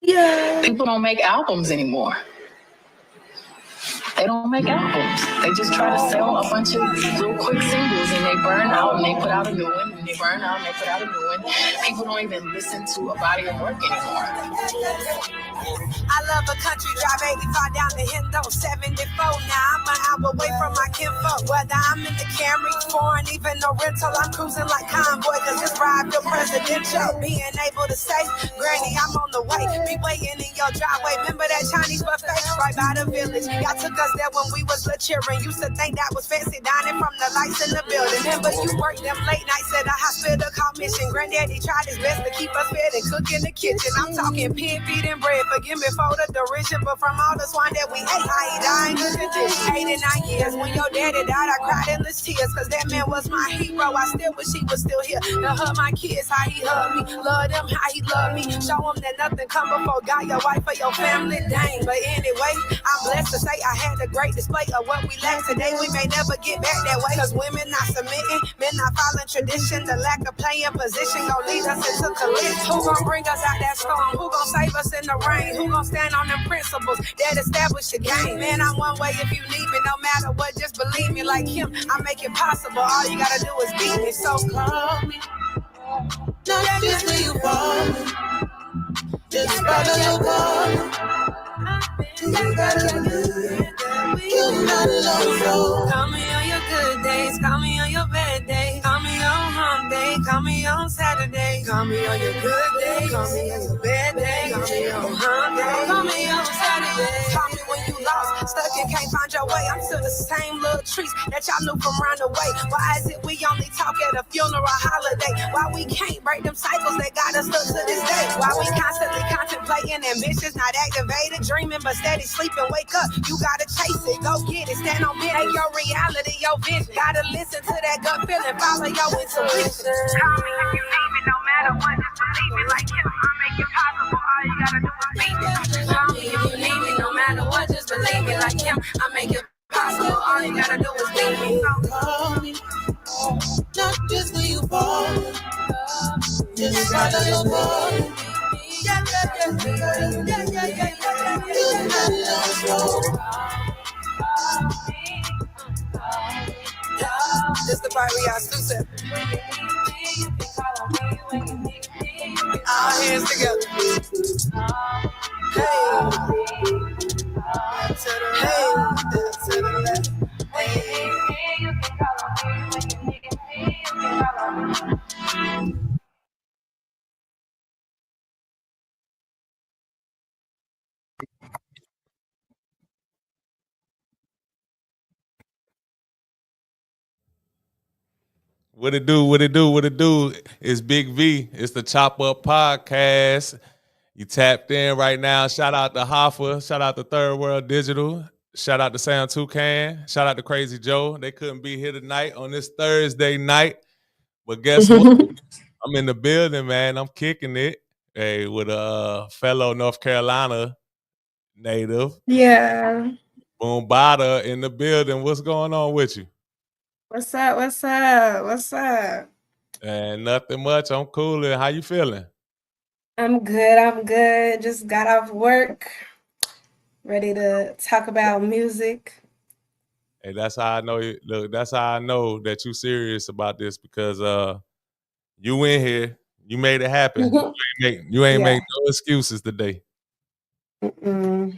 Yeah. People don't make albums anymore. They don't make albums. They just try to sell a bunch of little quick singles and they burn out and they put out a new one and they burn out and they put out a new one. People don't even listen to a body of work anymore. I love a country drive 85 down the Hindo 74. Now I'm an hour away from my kinfolk. Whether I'm in the Camry, foreign, even no rental, I'm cruising like convoy, cause this ride feel presidential. Being able to say, Granny, I'm on the way. Be waiting in your driveway. Remember that Chinese buffet right by the village? Y'all took us there when we was little children. Used to think that was fancy dining from the lights in the building. Remember you worked them late nights at a hospital called Mission. Granddaddy tried his best to keep us fed and cook in the kitchen. I'm talking pig feet and bread. Forgive me for the derision, but from all the swine that we ate, I ain't dying good condition. 8 and 9 years when your daddy died, I cried endless tears, cause that man was my hero. I still wish he was still here to hug my kids, how he hugged me, love them, how he loved me. Show them that nothing come before God, your wife, or your family, dang. But anyway, I'm blessed to say I had a great display of what we lack today. We may never get back that way, cause women not submitting, men not following tradition. The lack of playing position gon' lead us into collision. Who gon' bring us out that storm? Who gon' save us in the rain? Who gon' stand on them principles that establish the game? Man, I'm one way if you need me, no matter what, just believe me. Like him, I make it possible. All you gotta do is beat me. So call me, not just when you call me, just follow your call. You gotta live, you're not alone. Call me on your good days, call me on your bad days, call me on hump day, call me on Saturday, call me on your good days, call me on your bad days, call me on hump day, call me on Saturday, call me when you lost, stuck and can't find your way. I'm still the same little trees that y'all knew from round the way. Why is it we only talk at a funeral holiday? Why we can't break them cycles that got us stuck to this day? Why we constantly contemplating ambitions not activated, dreaming but steady sleeping, wake up, you gotta chase it, go get it, stand on it, make your reality, your vision, gotta listen to that gut feeling, follow your intuition. Call me if you need me, no matter what, just believe me, like him, I make it possible, all you gotta do is beat me. Call me if you need me, no matter what, just believe me, like him, I make it possible, all you gotta do is beat me. So call me, not just when you fall, just follow your ball. Yeah. This the part we are exclusive. All hands together. Hey. To the left. Hey. What it do? It's Big V. It's the Chop Up Podcast. You tapped in right now. Shout out to Hoffa. Shout out to Third World Digital. Shout out to Sam Toucan. Shout out to Crazy Joe. They couldn't be here tonight on this Thursday night. But guess what? I'm in the building, man. I'm kicking it. Hey, with a fellow North Carolina native. Yeah. BoomBadaa in the building. What's going on with you? What's up? And nothing much. I'm coolin'. How you feeling? I'm good. Just got off work. Ready to talk about music. Hey, that's how I know. Look, that's how I know that you serious about this because you in here, you made it happen. You ain't make no excuses today. You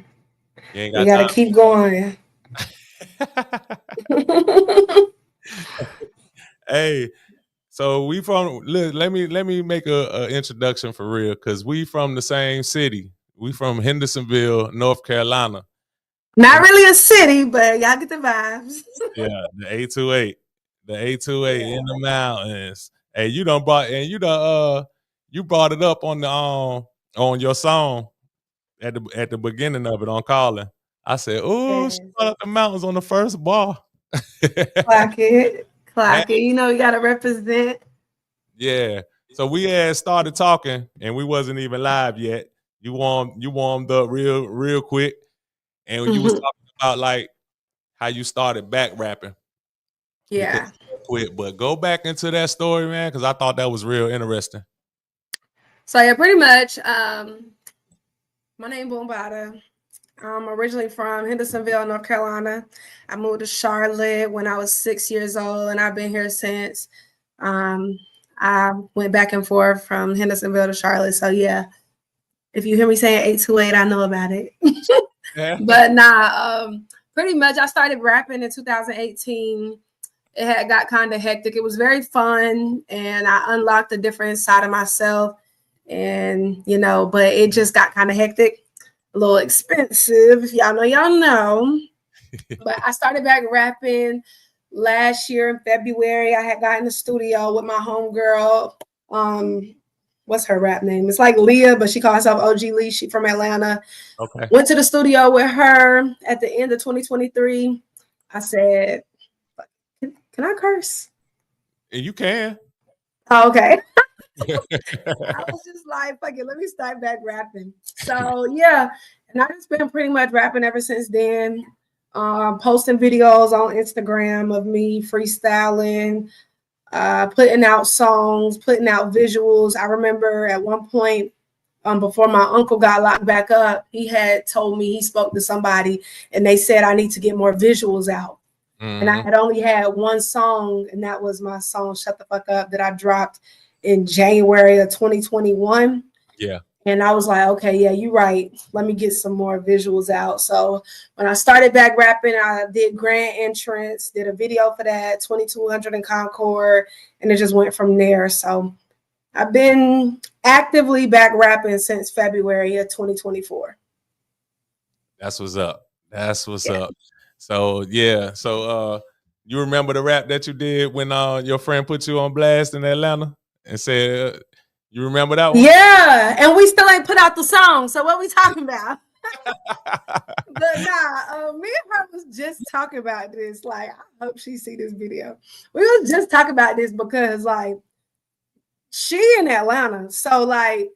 ain't got gotta keep going. Hey, so we from. Let me make a introduction for real, cause we from the same city. We from Hendersonville, North Carolina. Not really a city, but y'all get the vibes. Yeah, the 828. The 828 in the mountains. Hey, you brought it up on the on your song at the beginning of it on Calling. I said, "Ooh, she brought up the mountains on the first bar." Clock it. You know, you gotta represent. Yeah. So we had started talking, and we wasn't even live yet. You warmed up real quick, and you was talking about like how you started back rapping. Yeah. Quit, but go back into that story, man, because I thought that was real interesting. So yeah, pretty much. My name BoomBadaa. I'm originally from Hendersonville, North Carolina. I moved to Charlotte when I was 6 years old, and I've been here since. Um, I went back and forth from Hendersonville to Charlotte. So yeah, if you hear me saying 828, I know about it. But nah, pretty much I started rapping in 2018. It had got kind of hectic. It was very fun, and I unlocked a different side of myself. And but it just got kind of hectic, a little expensive. Y'all know. But I started back rapping last year in February. I had got in the studio with my homegirl. What's her rap name? It's like Leah, but she calls herself OG Lee. She from Atlanta. Okay. Went to the studio with her at the end of 2023. I said, can I curse? And you can. Oh, okay. I was just like, fuck it, let me start back rapping. So yeah, and I've just been pretty much rapping ever since then. Posting videos on Instagram of me freestyling, putting out songs, putting out visuals. I remember at one point, before my uncle got locked back up, he had told me he spoke to somebody and they said I need to get more visuals out. And I had only had one song, and that was my song "Shut the Fuck Up" that I dropped in January of 2021. Yeah. And I was like, okay, yeah, you're right. Let me get some more visuals out. So when I started back rapping, I did Grand Entrance, did a video for that, 2200 in Concord, and it just went from there. So I've been actively back rapping since February of 2024. That's what's up. That's what's up. So yeah. So you remember the rap that you did when your friend put you on blast in Atlanta and said you remember that one? Yeah, and we still ain't put out the song. So what we talking about? But nah, me and her was just talking about this. Like, I hope she see this video. We was just talking about this because like she in Atlanta, so like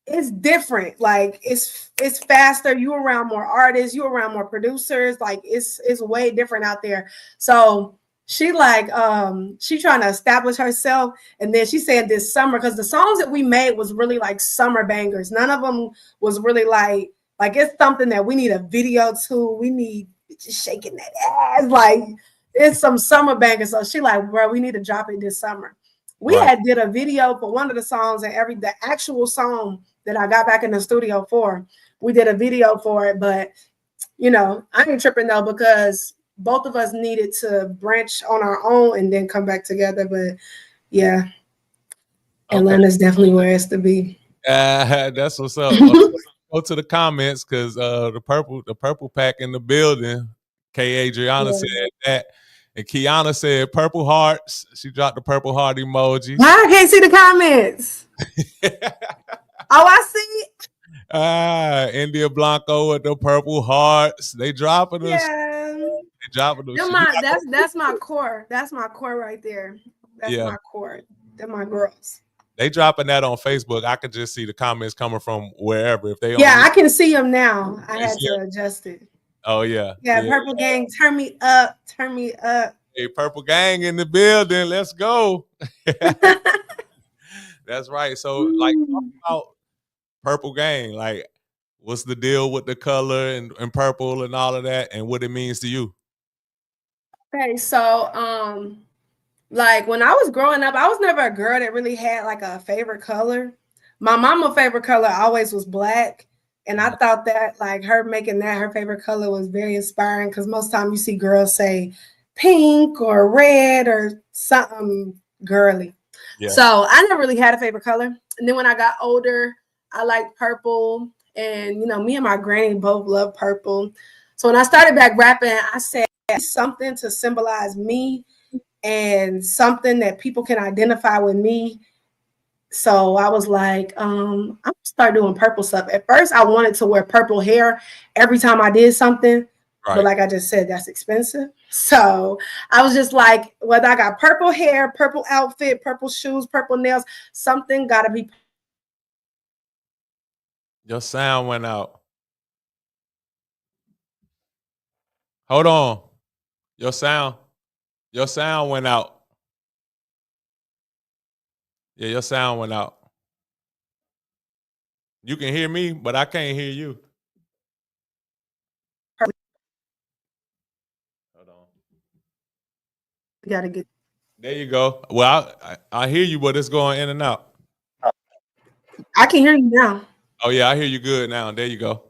it's different. Like it's faster. You around more artists, you around more producers. Like it's way different out there. So she like she trying to establish herself, and then she said this summer, because the songs that we made was really like summer bangers. None of them was really like it's something that we need a video to. We need just shaking that ass. Like it's some summer bangers. So she like, bro, we need to drop it this summer. We had did a video for one of the songs, and the actual song that I got back in the studio for, we did a video for it. But I ain't tripping though, because both of us needed to branch on our own and then come back together. But yeah, Atlanta's definitely where it's to be. That's what's up. Go to the comments, because the purple pack in the building. K. Adriana said that. And Kiana said purple hearts. She dropped the purple heart emoji. I can't see the comments. Oh, I see. India Blanco with the purple hearts. They dropping us. Yeah. They dropping them. That's my core. That's my core right there. That's my core. They're my girls. They dropping that on Facebook. I could just see the comments coming from wherever. If they I can see them now. I had to adjust it. Oh yeah. Purple Gang, turn me up, turn me up. Hey, Purple Gang in the building. Let's go. That's right. So like, talk about Purple Gang. Like, what's the deal with the color and purple and all of that, and what it means to you? Okay, so like when I was growing up, I was never a girl that really had like a favorite color. My mama's favorite color always was black. And I thought that like her making that her favorite color was very inspiring, because most time you see girls say pink or red or something girly. Yeah. So I never really had a favorite color. And then when I got older, I liked purple. And, me and my granny both love purple. So when I started back rapping, I said something to symbolize me and something that people can identify with me. So I was like, I'm gonna start doing purple stuff. At first, I wanted to wear purple hair every time I did something. But like I just said, that's expensive. So I was just like, whether I got purple hair, purple outfit, purple shoes, purple nails, something gotta be. Your sound went out. Hold on. Your sound went out. Yeah, your sound went out. You can hear me, but I can't hear you. Hold on. You gotta get. There you go. Well, I hear you, but it's going in and out. I can hear you now. Oh yeah, I hear you good now. There you go.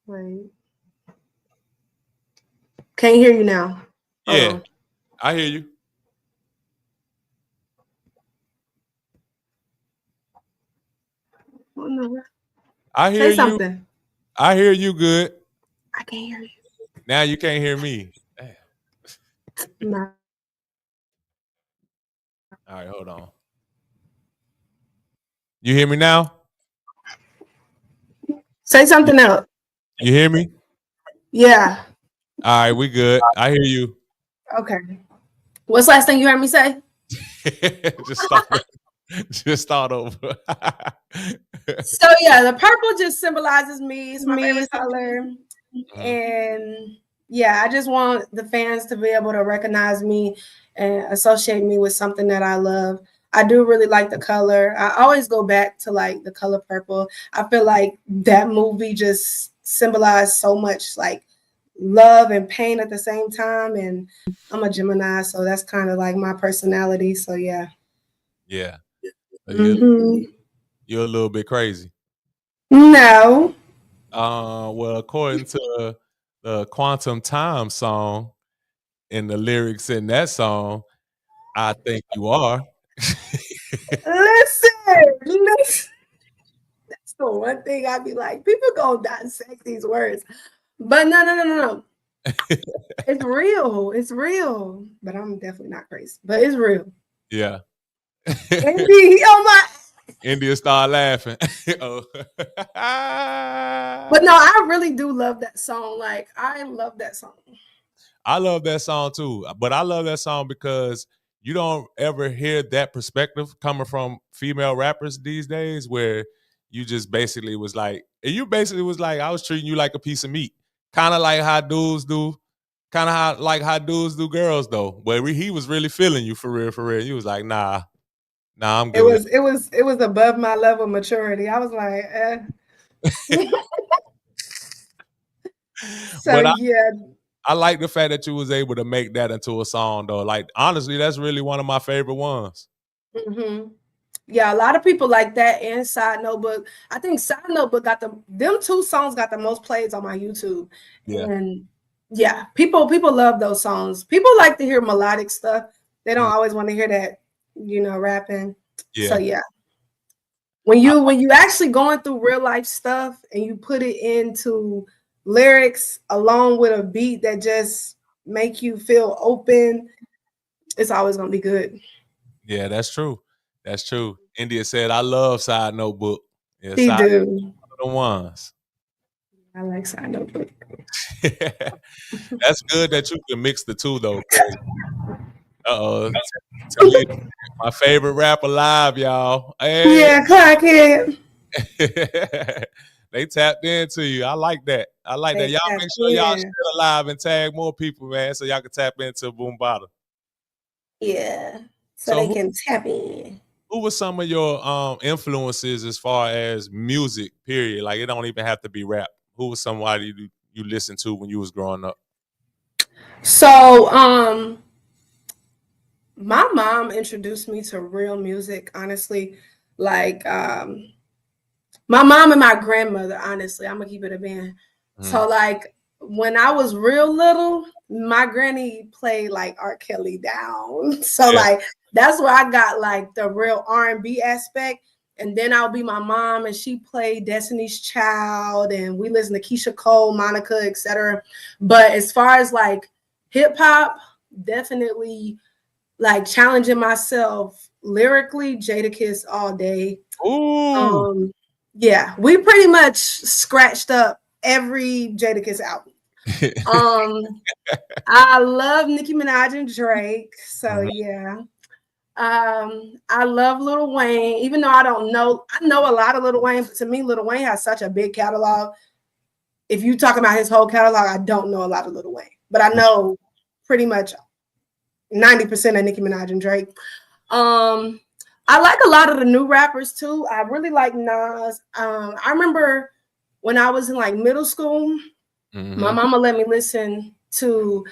Wait. Can't hear you now. Hold Yeah, on. I hear you. Oh, no. I hear Say you. something. I hear you good. I can't hear you. Now you can't hear me. No. All right, hold on. You hear me now? Say something else. You hear me? Yeah. All right, we good. I hear you. Okay. What's the last thing you heard me say? Just start over. So yeah, the purple just symbolizes me. It's my favorite color. And yeah, I just want the fans to be able to recognize me and associate me with something that I love. I do really like the color. I always go back to like the color purple. I feel like that movie just symbolized so much like love and pain at the same time. And I'm a Gemini, so that's kind of like my personality. So yeah. Yeah. Mm-hmm. You're a little bit crazy. No. Well, according to the Quantum Time song and the lyrics in that song, I think you are. Listen. That's the one thing I'd be like, people gonna dissect these words. But no. It's real. It's real. But I'm definitely not crazy. But it's real. Yeah. Indeed. Oh my. India started laughing. Oh. But no, I really do love that song. Like, I love that song. I love that song too. But I love that song because you don't ever hear that perspective coming from female rappers these days where you just basically was like, I was treating you like a piece of meat. Kind of like how dudes do. Kind of how dudes do girls though. Where he was really feeling you for real. He was like, nah, I'm good. It was above my level of maturity. I was like, So yeah. I like the fact that you was able to make that into a song though. Like honestly, that's really one of my favorite ones. Mm-hmm. Yeah, a lot of people like that and Side Notebook. I think Side Notebook got them two songs got the most plays on my YouTube. Yeah. And yeah, people love those songs. People like to hear melodic stuff. They don't always want to hear that, rapping. Yeah. So yeah. When you actually going through real life stuff and you put it into lyrics along with a beat that just make you feel open, it's always gonna be good. Yeah, that's true. That's true. India said, I love Side Notebook. Yeah, He Side do. One of the ones. I like Side Notebook. That's good that you can mix the two though. Talib, my favorite rapper live, y'all. Hey. Yeah, clock it. They tapped into you. I like that. Y'all make sure y'all share the live and tag more people, man, so y'all can tap into BoomBadaa. Yeah. So they can tap in. Who were some of your influences as far as music, period? Like it don't even have to be rap. Who was somebody you listened to when you was growing up? So my mom introduced me to real music, honestly. Like my mom and my grandmother, honestly, I'm gonna keep it a band. So like when I was real little, my granny played like R. Kelly down. So like that's where I got like the real R&B aspect. And then I'll be my mom and she played Destiny's Child and we listen to Keisha Cole, Monica, etc. But as far as like hip hop, definitely like challenging myself lyrically, Jadakiss all day. Ooh. Yeah, we pretty much scratched up every Jadakiss album. I love Nicki Minaj and Drake. So yeah. I love Lil Wayne, even though I know a lot of Lil Wayne, but to me, Lil Wayne has such a big catalog. If you talk about his whole catalog, I don't know a lot of Lil Wayne, but I know pretty much 90% of Nicki Minaj and Drake. I like a lot of the new rappers too. I really like Nas. I remember when I was in like middle school, my mama let me listen to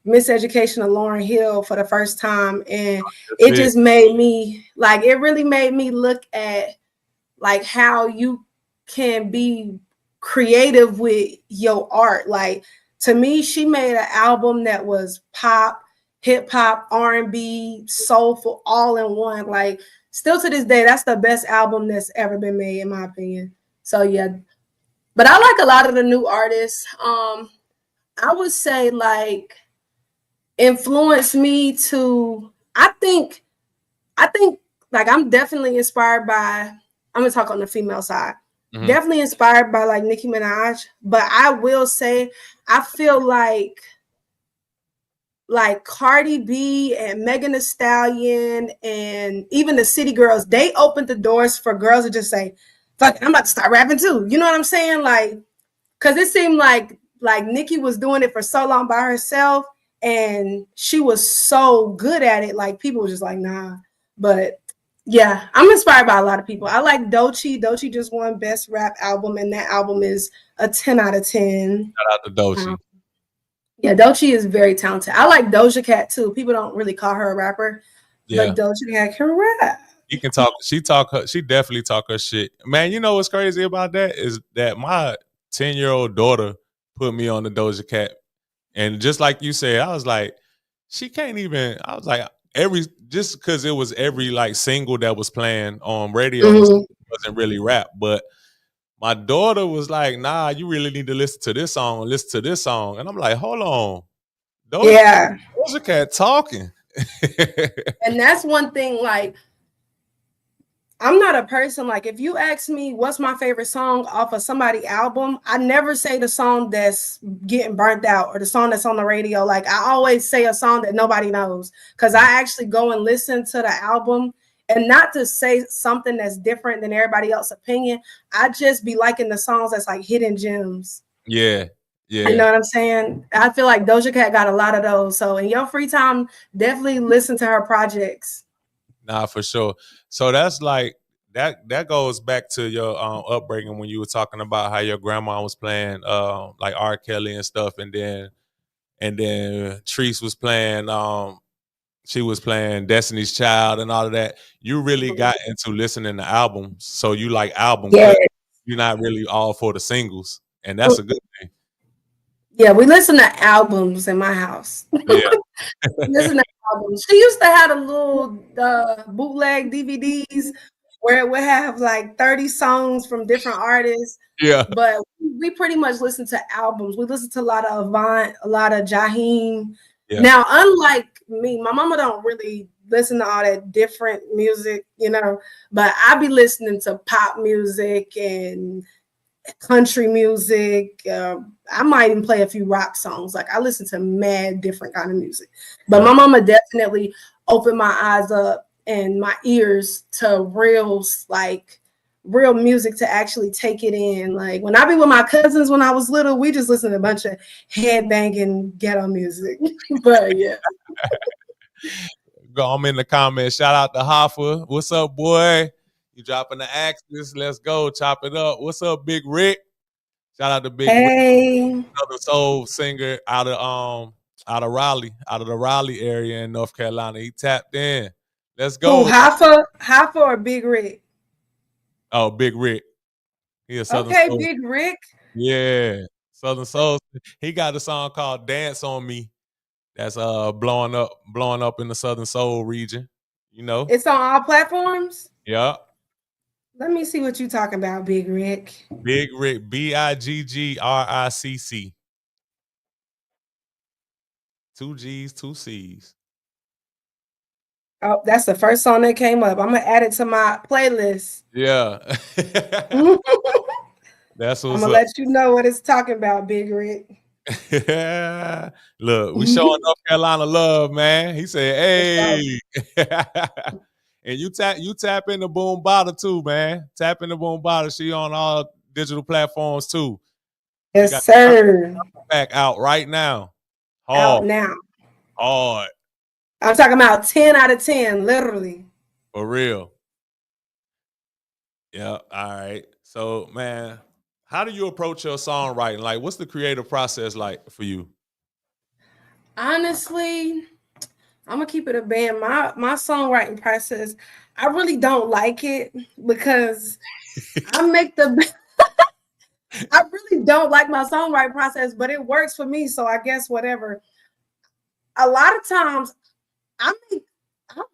Miseducation of Lauryn Hill for the first time, and it just made me like, it really made me look at like how you can be creative with your art. Like, to me, she made an album that was pop, hip hop, R&B, soulful, all in one. Like, still to this day, that's the best album that's ever been made, in my opinion. So yeah, but I like a lot of the new artists. I would say like influenced me to, I think like I'm definitely inspired by, I'm gonna talk on the female side. Definitely inspired by like Nicki Minaj, but I will say I feel like Cardi B and Megan Thee Stallion and even the City Girls, they opened the doors for girls to just say, fuck it, I'm about to start rapping too. You know what I'm saying? Like, because it seemed like Nicki was doing it for so long by herself, and she was so good at it. Like, people were just like, nah. But yeah, I'm inspired by a lot of people. I like Doechii. Doechii just won Best Rap Album, and that album is a 10 out of 10. Shout out to Doechii. Yeah, Doechii is very talented. I like Doja Cat too. People don't really call her a rapper, but Doja Cat can rap. She can talk. She definitely talk her shit. Man, you know what's crazy about that is that my 10-year-old daughter put me on the Doja Cat. And just like you said, I was like, she can't even, I was like, just because it was every like single that was playing on radio wasn't really rap. But my daughter was like, nah, you really need to listen to this song. And I'm like, hold on. Doja Cat talking. And that's one thing, like, I'm not a person, like, if you ask me what's my favorite song off of somebody's album, I never say the song that's getting burnt out or the song that's on the radio. Like, I always say a song that nobody knows, because I actually go and listen to the album, and not to say something that's different than everybody else's opinion. I just be liking the songs that's like hidden gems. Yeah. Yeah. You know what I'm saying? I feel like Doja Cat got a lot of those. So in your free time, definitely listen to her projects. Nah, for sure. So that's like that goes back to your upbringing when you were talking about how your grandma was playing like R. Kelly and stuff, and then Treese was playing she was playing Destiny's Child and all of that. You really got into listening to albums, so you like album cuts. You're not really all for the singles, and that's a good thing. Yeah, we listen to albums in my house. Yeah. Listen to albums. She used to have a little bootleg DVDs where it would have like 30 songs from different artists. Yeah. But we pretty much listen to albums. We listen to a lot of Avant, a lot of Jaheim. Yeah. Now, unlike me, my mama don't really listen to all that different music, you know, but I be listening to pop music and country music. I might even play a few rock songs. Like, I listen to mad different kind of music. But my mama definitely opened my eyes up and my ears to real music, to actually take it in. Like, when I be with my cousins when I was little, we just listened to a bunch of headbanging ghetto music. But yeah. I'm in the comments. Shout out to Hoffa. What's up, boy? You dropping the axes? Let's go. Chop it up. What's up, Big Rick? Shout out to Big Rick, another soul singer out of Raleigh, out of the Raleigh area in North Carolina. He tapped in. Let's go. Hoffa or Big Rick? Oh, Big Rick. He a Southern soul. Big Rick. Yeah, Southern Soul. He got a song called "Dance on Me" that's blowing up in the Southern Soul region. You know, it's on all platforms. Yeah. Let me see what you talking about, Big Rick. Big Rick, BIGGRICC. 2 G's, 2 C's. Oh, that's the first song that came up. I'm gonna add it to my playlist. Yeah. That's what's I'm gonna let you know what it's talking about, Big Rick. Look, we showing North Carolina love, man. He said, "Hey." And you tap into BoomBadaa too, man. Tap into BoomBadaa. She on all digital platforms too. Yes, sir. Back out right now. Out now. Hard. I'm talking about 10 out of 10, literally. For real. Yeah. All right. So, man, how do you approach your songwriting? Like, what's the creative process like for you? Honestly, I'm gonna keep it a band. My songwriting process, I really don't like it because I make the I really don't like my songwriting process, but it works for me. So I guess whatever. A lot of times I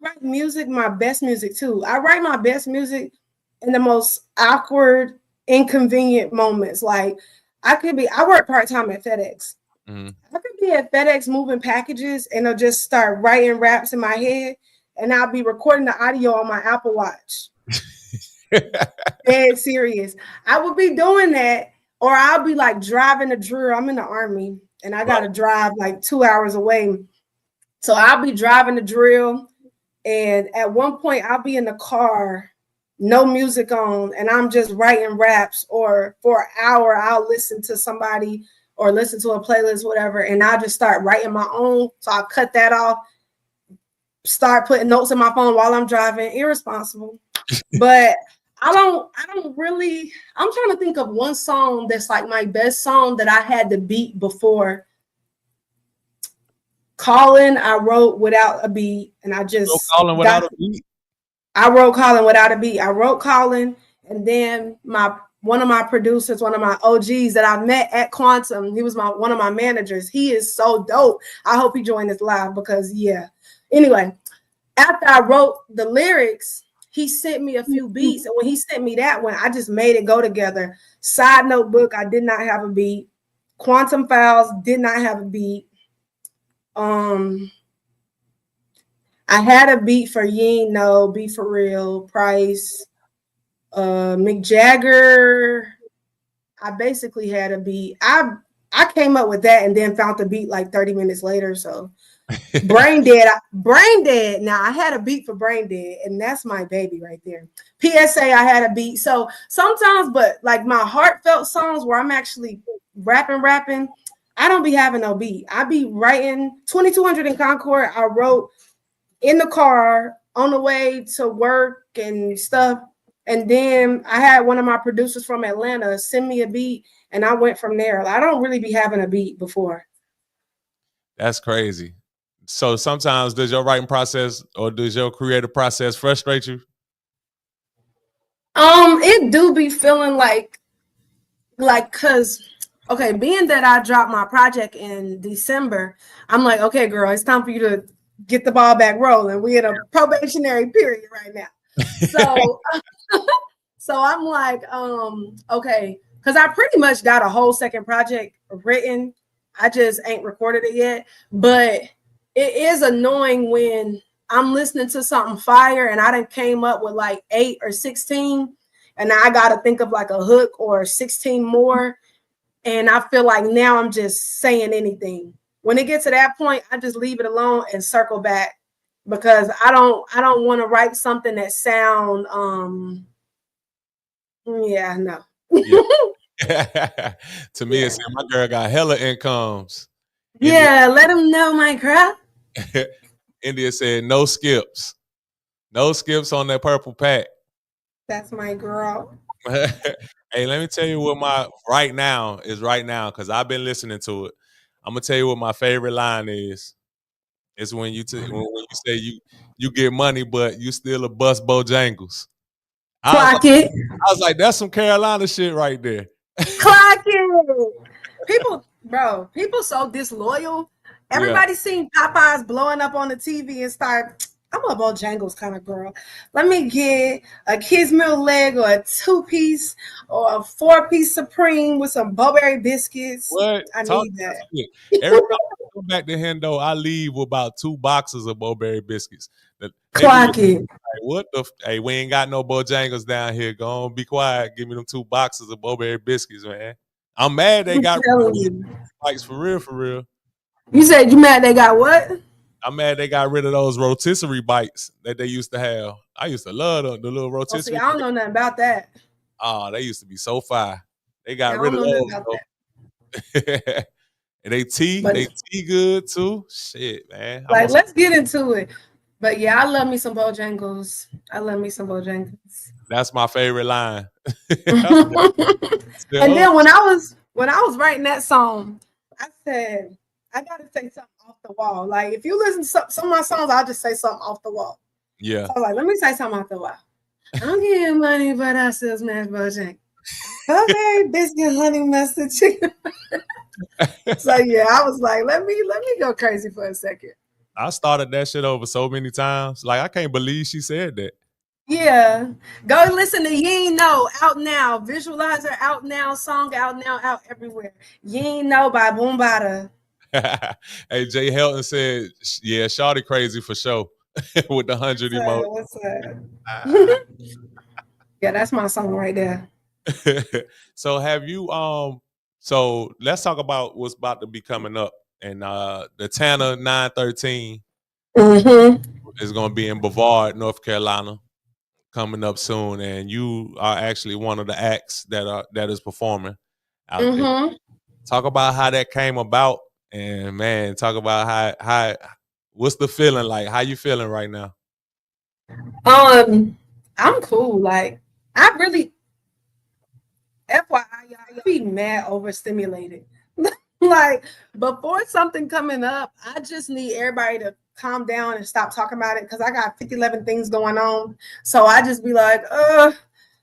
write music, my best music too. I write my best music in the most awkward, inconvenient moments. Like I work part-time at FedEx. Mm-hmm. I could be at FedEx moving packages and I'll just start writing raps in my head and I'll be recording the audio on my Apple Watch. Dead serious. I would be doing that, or I'll be like driving a drill. I'm in the army and I gotta drive like 2 hours away. So I'll be driving the drill, and at one point I'll be in the car, no music on, and I'm just writing raps, or for an hour I'll listen to somebody or listen to a playlist, whatever, and I'll just start writing my own. So I'll cut that off, start putting notes in my phone while I'm driving. Irresponsible. But I'm trying to think of one song that's like my best song that I had the beat before. Calling, I wrote without a beat, and I just Calling without a beat. I wrote Calling without a beat. I wrote Calling, and then one of my producers, one of my OGs that I met at Quantum, he was one of my managers. He is so dope. I hope he joined us live because yeah. Anyway, after I wrote the lyrics, he sent me a few beats, and when he sent me that one, I just made it go together. Side Notebook, I did not have a beat. Quantum Files did not have a beat. I had a beat for Yeen, No, Be For Real, Price, Mick Jagger. I basically had a beat. I came up with that and then found the beat like 30 minutes later. So Brain Dead. Now I had a beat for Brain Dead, and that's my baby right there. PSA, I had a beat. So sometimes, but like my heartfelt songs where I'm actually rapping, I don't be having no beat. I be writing 2200 in Concord. I wrote in the car on the way to work and stuff. And then I had one of my producers from Atlanta send me a beat, and I went from there. I don't really be having a beat before. That's crazy. So sometimes does your writing process or does your creative process frustrate you? It do be feeling like cause okay, being that I dropped my project in December, I'm like, okay, girl, it's time for you to get the ball back rolling. We in a probationary period right now. So so I'm like, okay, because I pretty much got a whole second project written. I just ain't recorded it yet. But it is annoying when I'm listening to something fire and I done came up with like 8 or 16, and I gotta think of like a hook or 16 more. And I feel like now I'm just saying anything. When it gets to that point, I just leave it alone and circle back, because I don't want to write something that sound yeah, no. Yeah. To me, it's my girl got hella incomes. Yeah, let them know, my girl. India said no skips. No skips on that purple pack. That's my girl. Hey, let me tell you what my right now is right now, because I've been listening to it. I'm gonna tell you what my favorite line is. It's when you when you say you get money, but you still a bust Bojangles. Clock it. I was like, that's some Carolina shit right there. Clock it. People so disloyal. Everybody seen Popeyes blowing up on the TV and start, I'm a Bojangles kind of girl. Let me get a kids meal leg or a 2-piece or a 4-piece Supreme with some Bowberry biscuits. What? I need that. Every time I come back to Hendo, I leave with about 2 boxes of Bowberry biscuits. Clock it. Like, what the? Hey, we ain't got no Bojangles down here. Go on, be quiet. Give me them 2 boxes of Bowberry biscuits, man. I'm mad they got bikes for real, for real. You said you mad they got what? I'm mad they got rid of those rotisserie bites that they used to have. I used to love the little rotisserie. See, I don't know nothing about that. Oh, they used to be so fire. They got rid of those. And they tea good too. Shit, man. Like, let's get into it. But yeah, I love me some Bojangles. That's my favorite line. And then when I was writing that song, I said, I gotta say something off the wall. Like if you listen to some of my songs, I'll just say something off the wall. Yeah. So I was like, let me say something off the wall. I'm getting money, but I still smash Bojack. Okay, biscuit, honey, mustard, chicken. So yeah, I was like, let me go crazy for a second. I started that shit over so many times. Like I can't believe she said that. Yeah. Go listen to You Ain't Know, out now. Visualizer, out now. Song, out now, out everywhere. You Ain't Know by BoomBadaa. Hey, Jay Helton said, yeah, Shawty crazy for sure. With the 100 emoji. What's that? Yeah, that's my song right there. So have you so let's talk about what's about to be coming up. And the Tanner 913 is gonna be in Brevard, North Carolina, coming up soon. And you are actually one of the acts that is performing out there. Talk about how that came about, and man, talk about how what's the feeling like? How you feeling right now? I'm cool. Like I really FYI, y'all be mad overstimulated. Like before something coming up, I just need everybody to calm down and stop talking about it because I got 11 things going on. So I just be like,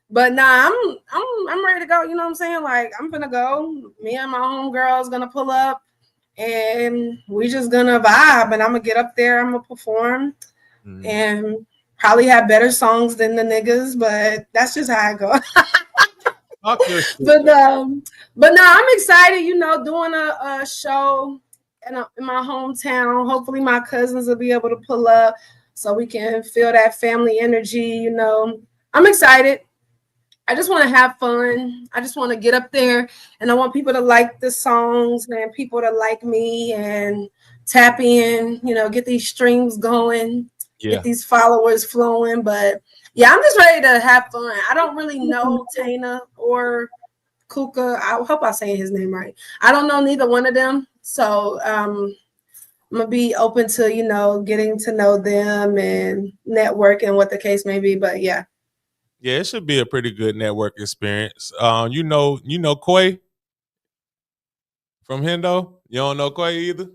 but nah, I'm ready to go. You know what I'm saying? Like I'm gonna go. Me and my homegirl's gonna pull up and we just gonna vibe and I'm gonna get up there, I'm gonna perform and probably have better songs than the niggas, but that's just how I go. But no, I'm excited, you know, doing a show in my hometown. Hopefully my cousins will be able to pull up so we can feel that family energy, you know. I'm excited. I just want to have fun. I just want to get up there and I want people to like the songs and people to like me and tap in, you know, get these streams going, get these followers flowing. But yeah, I'm just ready to have fun. I don't really know Tana or Kuka. I hope I'm saying his name right. I don't know neither one of them. So I'm going to be open to, you know, getting to know them and network and what the case may be. But yeah. Yeah, it should be a pretty good network experience. You know Quay from Hendo? You don't know Quay either?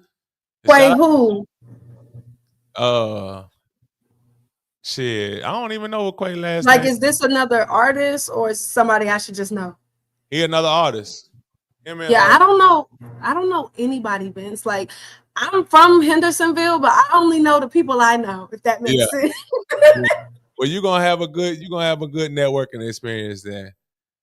Quay who? Shit, I don't even know what Quay last name. Like, is this another artist or somebody I should just know? He another artist. I don't know. I don't know anybody, Vince. Like, I'm from Hendersonville, but I only know the people I know, if that makes sense. Well, you're gonna have a good networking experience then.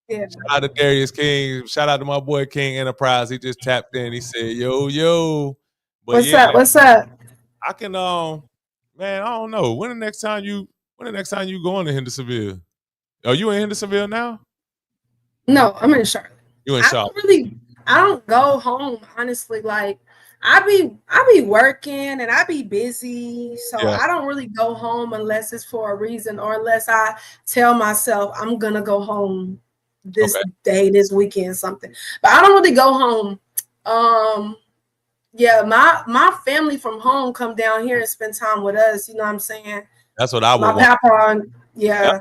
Yeah. Shout out to Darius King. Shout out to my boy King Enterprise. He just tapped in. He said, yo. But What's up? I can man, I don't know. When the next time you going to Hendersonville? Are you in Hendersonville now? No, I'm in Charlotte. You in Charlotte? I don't go home, honestly. Like I be working and I be busy. So I don't really go home unless it's for a reason or unless I tell myself I'm gonna go home this day, this weekend, something. But I don't really go home. Yeah, my family from home come down here and spend time with us. You know what I'm saying? That's what I would want.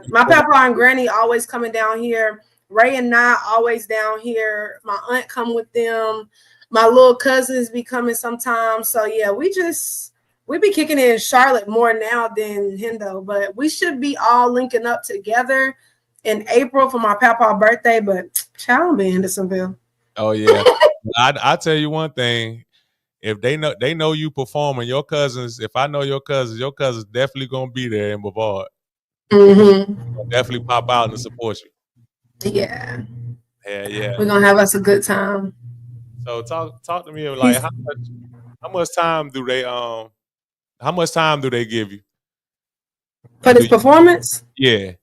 My papa and granny always coming down here. Ray and I always down here. My aunt come with them. My little cousins be coming sometimes. So yeah, we be kicking it in Charlotte more now than Hendo. But we should be all linking up together in April for my papa's birthday. But child be in Hendersonville. Oh yeah, I tell you one thing. If they know you performing, your cousins. If I know your cousins definitely gonna be there in Brevard. Definitely pop out and support you. Yeah. Yeah. We're gonna have us a good time. So talk to me like how much time do they give you for this performance? Yeah.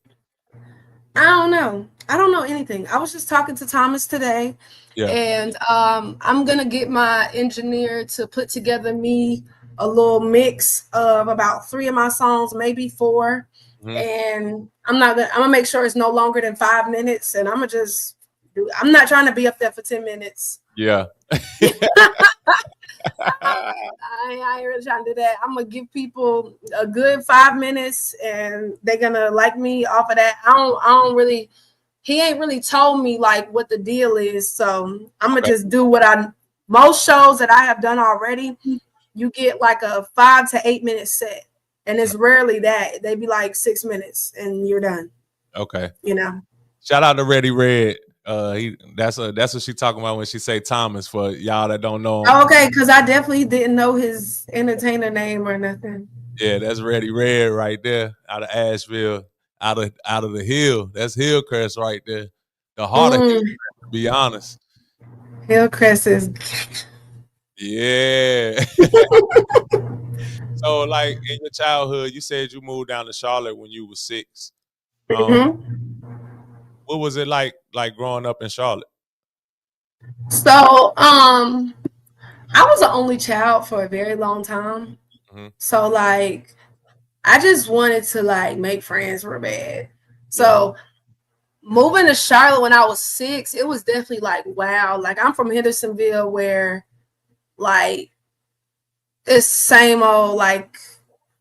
I don't know anything. I was just talking to Thomas today. And I'm gonna get my engineer to put together me a little mix of about 3 of my songs, maybe 4. And I'm gonna make sure it's no longer than 5 minutes, and I'm gonna just I'm not trying to be up there for 10 minutes. Yeah. I ain't really trying to do that. I'm gonna give people a good 5 minutes, and they're gonna like me off of that. I don't really. He ain't really told me like what the deal is, so I'm gonna just do what most shows that I have done already. You get like a 5 to 8 minute set, and it's rarely that. They be like 6 minutes, and you're done. Okay. You know. Shout out to Ready Red. That's what she talking about when she say Thomas, for y'all that don't know him. Oh, okay, because I definitely didn't know his entertainer name or nothing. Yeah, that's Ready Red right there, out of Asheville, out of the hill. That's Hillcrest right there. The heart of Hillcrest, to be honest. Hillcrest is. Yeah. So, like, in your childhood, you said you moved down to Charlotte when you were 6. What was it like growing up in Charlotte? So, I was the only child for a very long time. So, like, I just wanted to like make friends real bad. So, moving to Charlotte when I was 6, it was definitely like, wow. Like, I'm from Hendersonville, where like it's same old, like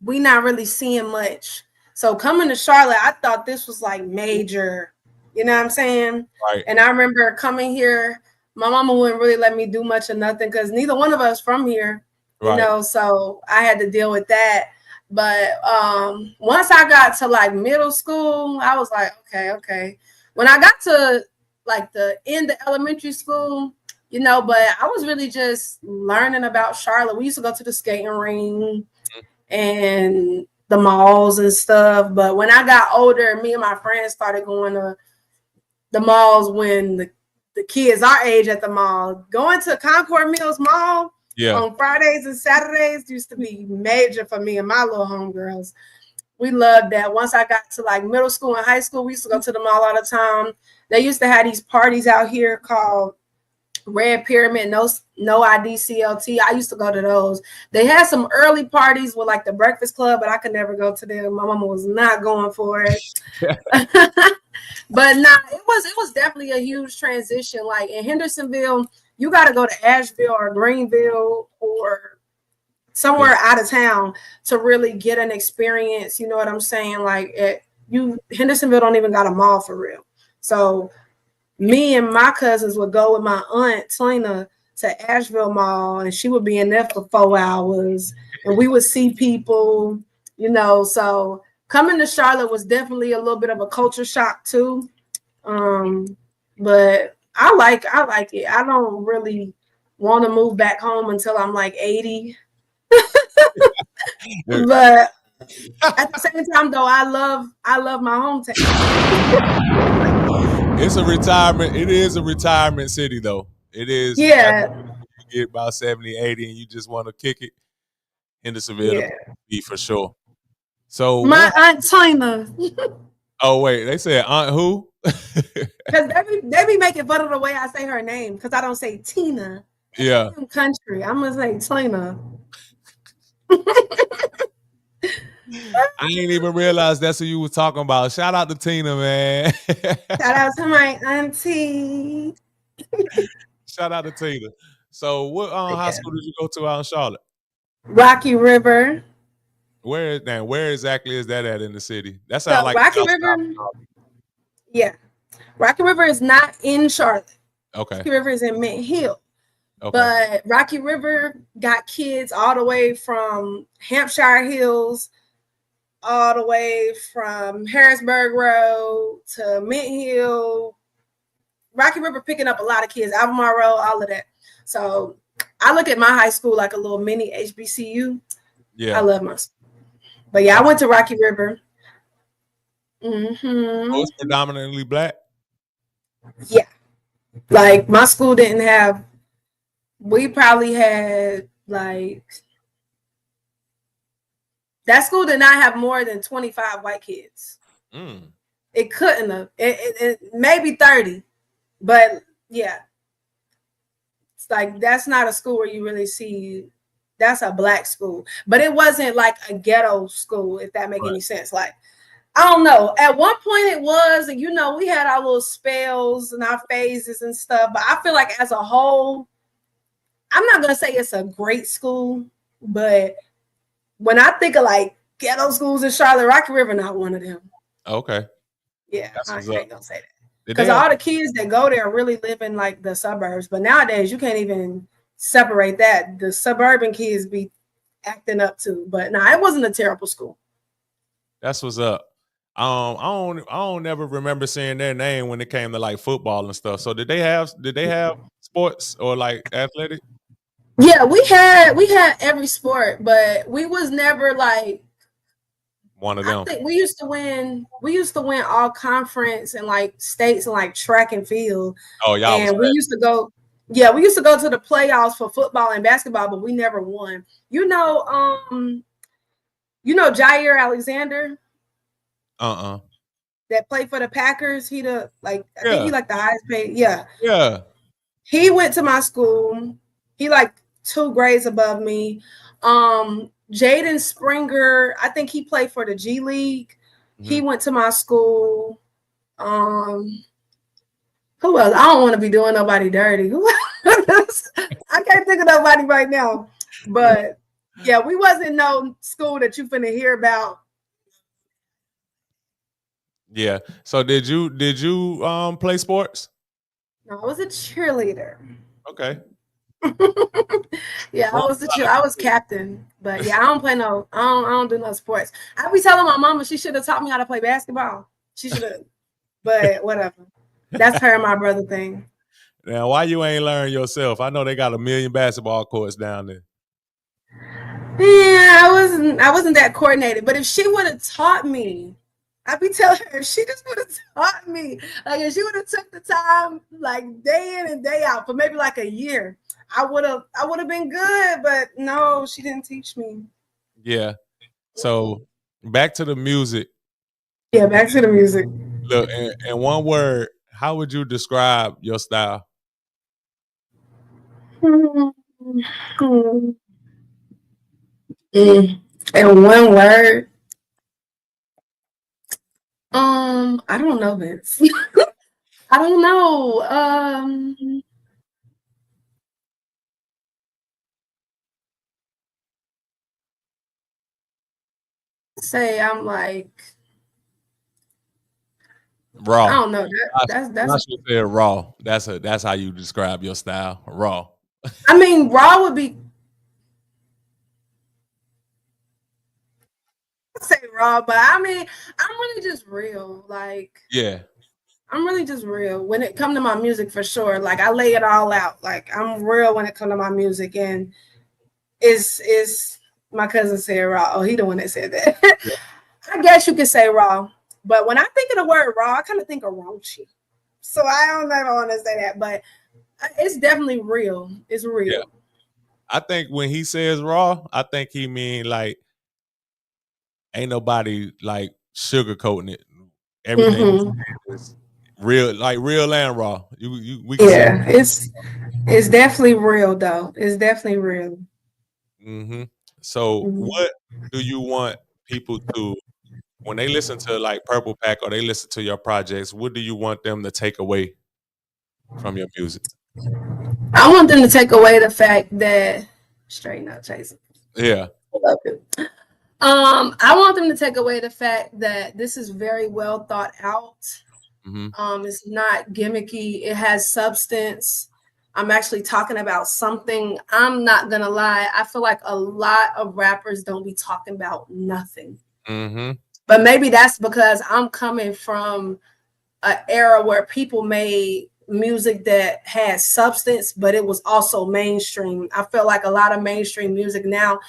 we not really seeing much. So coming to Charlotte, I thought this was like major. You know what I'm saying? Right. And I remember coming here, my mama wouldn't really let me do much of nothing because neither one of us from here, you know, so I had to deal with that. But once I got to like middle school, I was like, okay. When I got to like the end of elementary school, you know, but I was really just learning about Charlotte. We used to go to the skating ring and the malls and stuff. But when I got older, me and my friends started going to the malls when the kids our age at the mall. Going to Concord Mills Mall on Fridays and Saturdays used to be major for me and my little homegirls. We loved that. Once I got to like middle school and high school, we used to go to the mall all the time. They used to have these parties out here called Red Pyramid, no ID CLT. I used to go to those. They had some early parties with like the Breakfast Club, but I could never go to them. My mama was not going for it. But nah, it was definitely a huge transition. Like in Hendersonville, you got to go to Asheville or Greenville or somewhere out of town to really get an experience. You know what I'm saying? Like Hendersonville don't even got a mall for real. So me and my cousins would go with my aunt Tina to Asheville Mall, and she would be in there for 4 hours, and we would see people, you know. So coming to Charlotte was definitely a little bit of a culture shock too. But I like it. I don't really want to move back home until I'm like 80. But at the same time though, I love my hometown. It's a retirement. It is a retirement city, though. It is. Yeah. You get about 70, 80, and you just want to kick it. Hendersonville be for sure. So my aunt Tina. Oh wait, they said aunt who? Because they be making fun of the way I say her name because I don't say Tina. Yeah. I'm country. I'm gonna say Tina. I didn't even realize that's who you were talking about. Shout out to Tina, man. Shout out to my auntie. Shout out to Tina. So, what high school did you go to out in Charlotte? Rocky River. Where exactly is that at in the city? That So sounds like Rocky River. Yeah, Rocky River is not in Charlotte. Okay. Rocky River is in Mint Hill. Okay. But Rocky River got kids all the way from Hampshire Hills, all the way from Harrisburg Road to Mint Hill. Rocky River picking up a lot of kids, Albemarle Road, all of that. So I look at my high school like a little mini HBCU. Yeah. I love my school. But yeah, I went to Rocky River. Mm-hmm. Oh, it's predominantly black? Yeah. Like my school didn't have, we probably had like, that school did not have more than 25 white kids. It couldn't have. It maybe 30. But yeah. It's like, that's not a school where you really see, that's a black school. But it wasn't like a ghetto school, if that make any sense. Like, I don't know. At one point it was, and we had our little spells and our phases and stuff. But I feel like as a whole, I'm not gonna say it's a great school, but when I think of like ghetto schools in Charlotte, Rocky River, not one of them. Okay. Yeah, That's I what's ain't up. gonna say that. Did Because they have- all the kids that go there really live in like the suburbs. But nowadays you can't even separate that. The suburban kids be acting up too. But no, it wasn't a terrible school. That's what's up. I don't never remember seeing their name when it came to like football and stuff. So did they have sports or like athletic? Yeah, we had every sport, but we was never like, One of I them. think we used to win all conference and like states and like track and field. Oh, y'all was And we used to go to the playoffs for football and basketball, but we never won. Jair Alexander that played for the Packers. I think he like the highest paid. Yeah. Yeah. He went to my school. He like 2 grades above me. Jaden Springer, I think he played for the G League. He went to my school. Who else? I don't want to be doing nobody dirty. I can't think of nobody right now. But yeah, we wasn't no school that you finna hear about. Yeah. So did you play sports? No, I was a cheerleader. Okay. Yeah, I was captain, but yeah, I don't do no sports. I be telling my mama she should have taught me how to play basketball. She should have, but whatever. That's her and my brother thing. Now, why you ain't learn yourself? I know they got 1 million basketball courts down there. Yeah, I wasn't that coordinated, but if she would have taught me, I'd be telling her if she just would have taught me, like if she would have took the time, like day in and day out for maybe like a year, I would have been good. But no, she didn't teach me. Yeah. So back to the music. Yeah, back to the music. Look, in one word, how would you describe your style? In one word. I don't know, Vince. I don't know. Say I'm like Raw. I don't know. That's I should say raw. That's how you describe your style. Raw. I mean, raw would be. I'd say raw, but I mean, I'm really just real. Like, Yeah. I'm really just real when it comes to my music for sure. Like, I lay it all out. Like, I'm real when it comes to my music, and is my cousin said raw. Oh, he the one that said that. Yeah. I guess you could say raw, but when I think of the word raw, I kind of think of raunchy. So I don't ever want to say that, but it's definitely real. It's real. Yeah. I think when he says raw, I think he mean like ain't nobody like sugarcoating it. Everything is real, like real and raw. We can say it's definitely real though. It's definitely real. So what do you want people to, when they listen to like Purple Pack or they listen to your projects, what do you want them to take away from your music? I want them to take away the fact that straighten up, Jason. Yeah. I want them to take away the fact that this is very well thought out. It's not gimmicky. It has substance. I'm actually talking about something. I'm not gonna lie. I feel like a lot of rappers don't be talking about nothing. But maybe that's because I'm coming from an era where people made music that had substance, but it was also mainstream. I feel like a lot of mainstream music now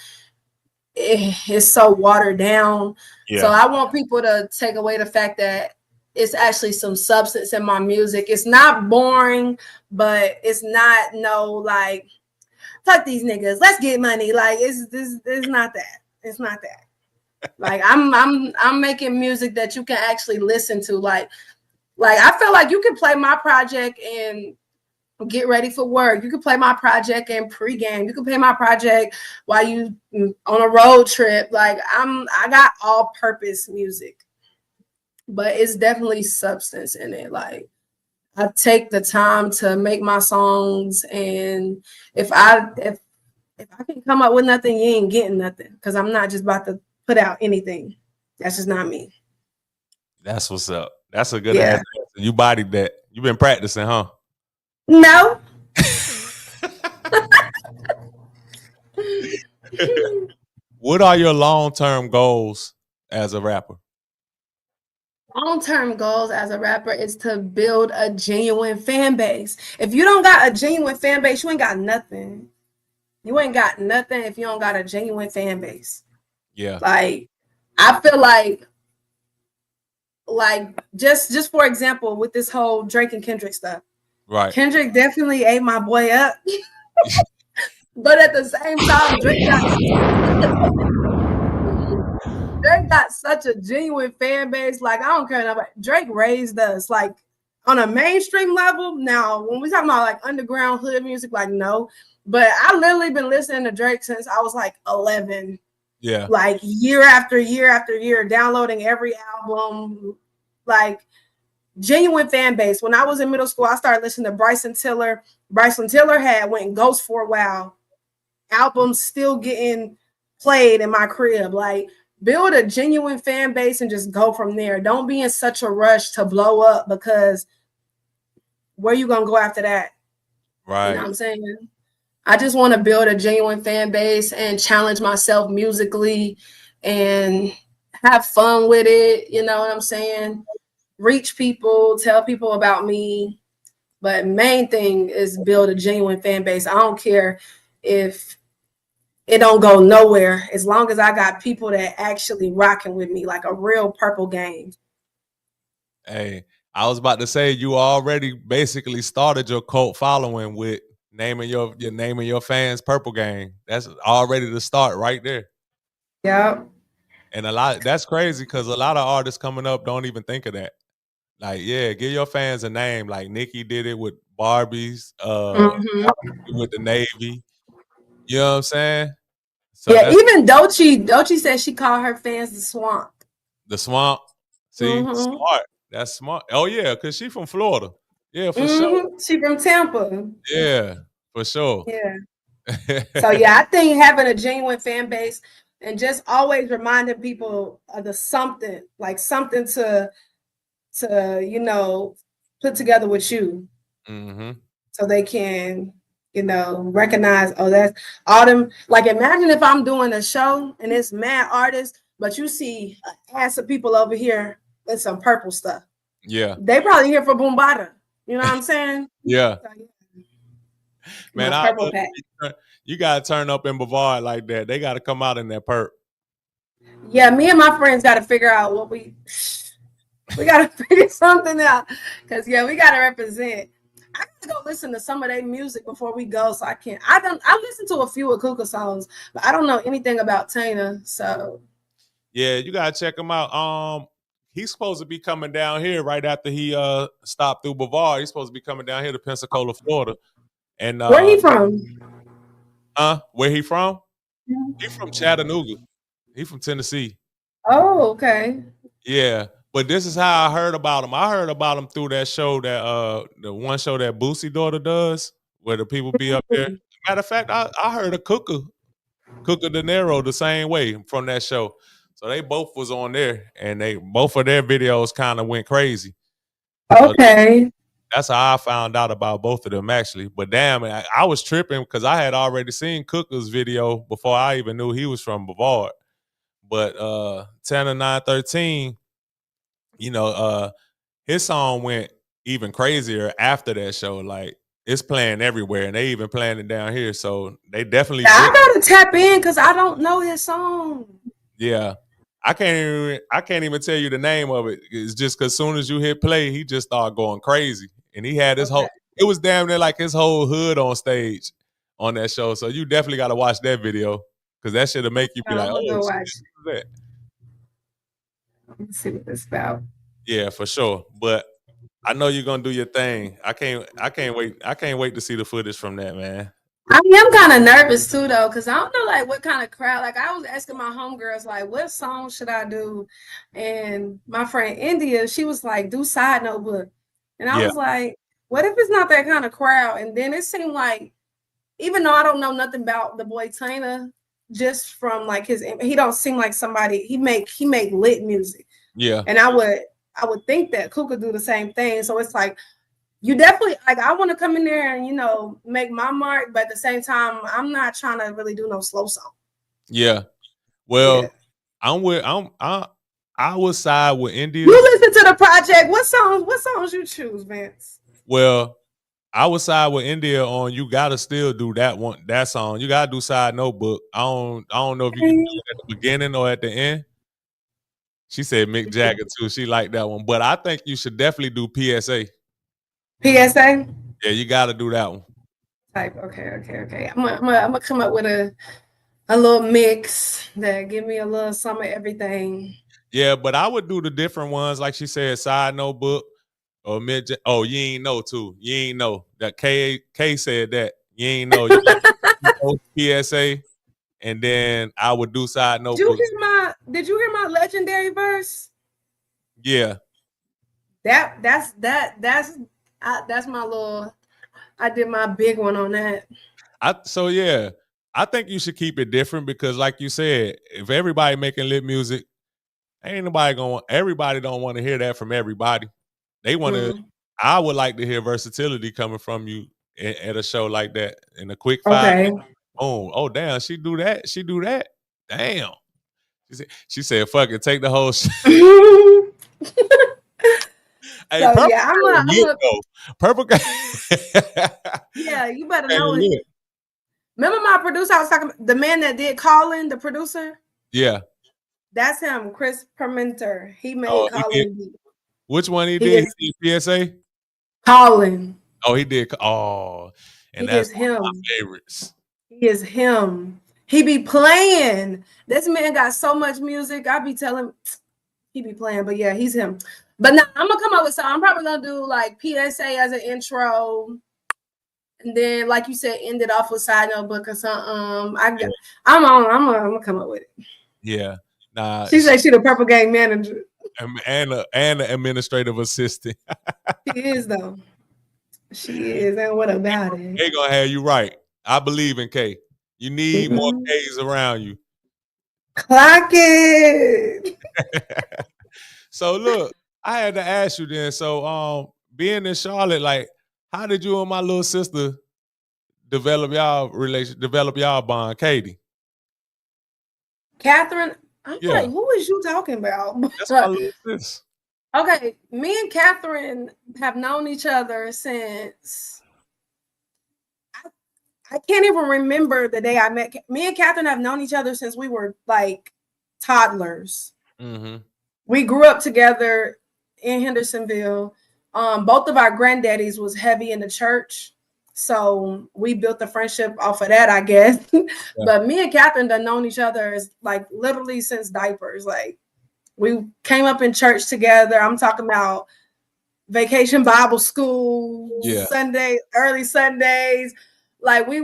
is so watered down. Yeah. So I want people to take away the fact that it's actually some substance in my music. It's not boring, but it's not like fuck these niggas, let's get money. Like it's not that. It's not that. Like I'm making music that you can actually listen to. Like I feel like you can play my project and get ready for work. You can play my project and pregame. You can play my project while you on a road trip. Like I got all purpose music. but it's definitely substance in it. Like I take the time to make my songs, and if I can come up with nothing, you ain't getting nothing, because I'm not just about to put out anything. That's just not me. That's what's up. That's a good Yeah. answer. You bodied that. You've been practicing, huh? No. What are your long-term goals as a rapper? Long-term goals as a rapper is to build a genuine fan base. If you don't got a genuine fan base, you ain't got nothing. You ain't got nothing if you don't got a genuine fan base. Yeah. Like, I feel like just for example, with this whole Drake and Kendrick stuff. Right. Kendrick definitely ate my boy up. But at the same time, Drake got such a genuine fan base. Like, I don't care about Drake raised us like on a mainstream level. Now, when we talking about like underground hood music, like no. But I literally been listening to Drake since I was like 11. Yeah. Like year after year after year, downloading every album. Like genuine fan base. When I was in middle school, I started listening to Bryson Tiller. Bryson Tiller had went Ghost for a while. Albums still getting played in my crib. Like, build a genuine fan base and just go from there. Don't be in such a rush to blow up, because where you gonna go after that? Right. You know what I'm saying? I just want to build a genuine fan base and challenge myself musically and have fun with it. You know what I'm saying? Reach people, tell people about me. But main thing is build a genuine fan base. I don't care if it don't go nowhere, as long as I got people that actually rocking with me, like a real Purple Gang. Hey, I was about to say, you already basically started your cult following with naming your fans Purple Gang. That's already the start right there. Yep. And that's crazy, because a lot of artists coming up don't even think of that. Like, yeah, give your fans a name. Like Nicki did it with Barbies, with the Navy. You know what I'm saying? So yeah, even Doechii said she called her fans the Swamp. The Swamp. See, smart. That's smart. Oh yeah, because she from Florida. Yeah, for sure. She from Tampa. Yeah, for sure. Yeah. So yeah, I think having a genuine fan base and just always reminding people of the something, like something to put together with you, so they can recognize, oh, that's all them. Like, imagine if I'm doing a show and it's mad artists, but you see ass of people over here with some purple stuff. Yeah, they probably here for BoomBadaa. You know what I'm saying? Yeah. So, yeah. Man, you gotta turn up in Brevard like that. They gotta come out in that perp. Yeah, me and my friends got to figure out what we got to figure something out, because we got to represent. I gotta go listen to some of their music before we go, so I listen to a few of Kuka songs, but I don't know anything about Tana. So yeah, you gotta check him out. He's supposed to be coming down here right after he stopped through Brevard. He's supposed to be coming down here to Pensacola, Florida. And where he from? Where he from? He from Chattanooga. He from Tennessee. Oh, okay. Yeah. But this is how I heard about him. I heard about him through that show that the one show that Boosie daughter does, where the people be up there. Matter of fact, I heard of Kuka De Niro the same way from that show. So they both was on there, and both of their videos kind of went crazy. Okay. So that's how I found out about both of them, actually. But damn, I was tripping because I had already seen Kuka's video before I even knew he was from Brevard. But 10 and 913, his song went even crazier after that show. Like, it's playing everywhere, and they even playing it down here. So they definitely. I gotta tap in because I don't know his song. Yeah, I can't even tell you the name of it. It's just because as soon as you hit play, he just started going crazy, and he had his whole. It was damn near like his whole hood on stage on that show. So you definitely got to watch that video, because that shit'll make you be like, "Oh, watch that." Let's see what this about. Yeah, for sure. But I know you're gonna do your thing. I can't wait. I can't wait to see the footage from that, man. I mean, I'm kind of nervous too, though, because I don't know like what kind of crowd. Like, I was asking my homegirls, like, what song should I do? And my friend India, she was like, do Side Notebook. And I Yeah, was like, what if it's not that kind of crowd? And then it seemed like, even though I don't know nothing about the boy Tana, just from like he don't seem like somebody he make lit music. yeah, And I would think that Cook could do the same thing. So it's like you definitely like I want to come in there and make my mark, but at the same time, I'm not trying to really do no slow song. yeah. Yeah. Well, I would side with India. You listen to the project. What songs you choose, Vince? Well, I would side with India on you gotta still do that song. You gotta do Side Notebook. I don't know if you can do it at the beginning or at the end. She said Mick Jagger too. She liked that one. But I think you should definitely do PSA. PSA Yeah, you gotta do that one. type. Okay. I'm gonna come up with a little mix that give me a little some of everything. Yeah, but I would do the different ones, like she said, Side Notebook or mid. Oh, you ain't know too. You ain't know that K said that. You ain't know. You know PSA, and then I would do Side Notebook. Did you hear my legendary verse? Yeah, That's my little. I did my big one on that. yeah. I think you should keep it different because, like you said, if everybody making lit music, ain't nobody going. Everybody don't want to hear that from everybody. They want to. I would like to hear versatility coming from you at a show like that in a quick 5 Okay. minutes. Boom. Oh damn, she do that. She do that. Damn. She said, "Fuck it, take the whole." Hey, So Purple yeah, Purple. Yeah, you better know it. Remember my producer? I was talking about the man that did Callin, the producer. Yeah, that's him, Chris Permenter. He made Callin. Which one he did? He did PSA. Callin. Oh, he did. Oh, and that's one of my favorites. He is him. He be playing. This man got so much music. I be telling he be playing, but yeah, he's him. But now I'm gonna come up with something. I'm probably gonna do like PSA as an intro, and then like you said, end it off with Side Notebook or something. I'm gonna come up with it. Yeah. Nah. She said she the Purple Gang manager and an administrative assistant. She is though. She is, and what about it? They gonna have you right. I believe in K. You need more K's around you. Clock it. So look, I had to ask you then. So being in Charlotte, like, how did you and my little sister develop y'all bond, Katie? Catherine, I'm like, who is you talking about? That's my little sis. Okay, me and Catherine have known each other since I can't even remember the day I met. Me and Catherine have known each other since we were like toddlers. Mm-hmm. We grew up together in Hendersonville. Both of our granddaddies was heavy in the church, so we built the friendship off of that, I guess. Yeah. But me and Catherine done known each other as like literally since diapers. Like we came up in church together. I'm talking about Vacation Bible School, Sunday, early Sundays. Like we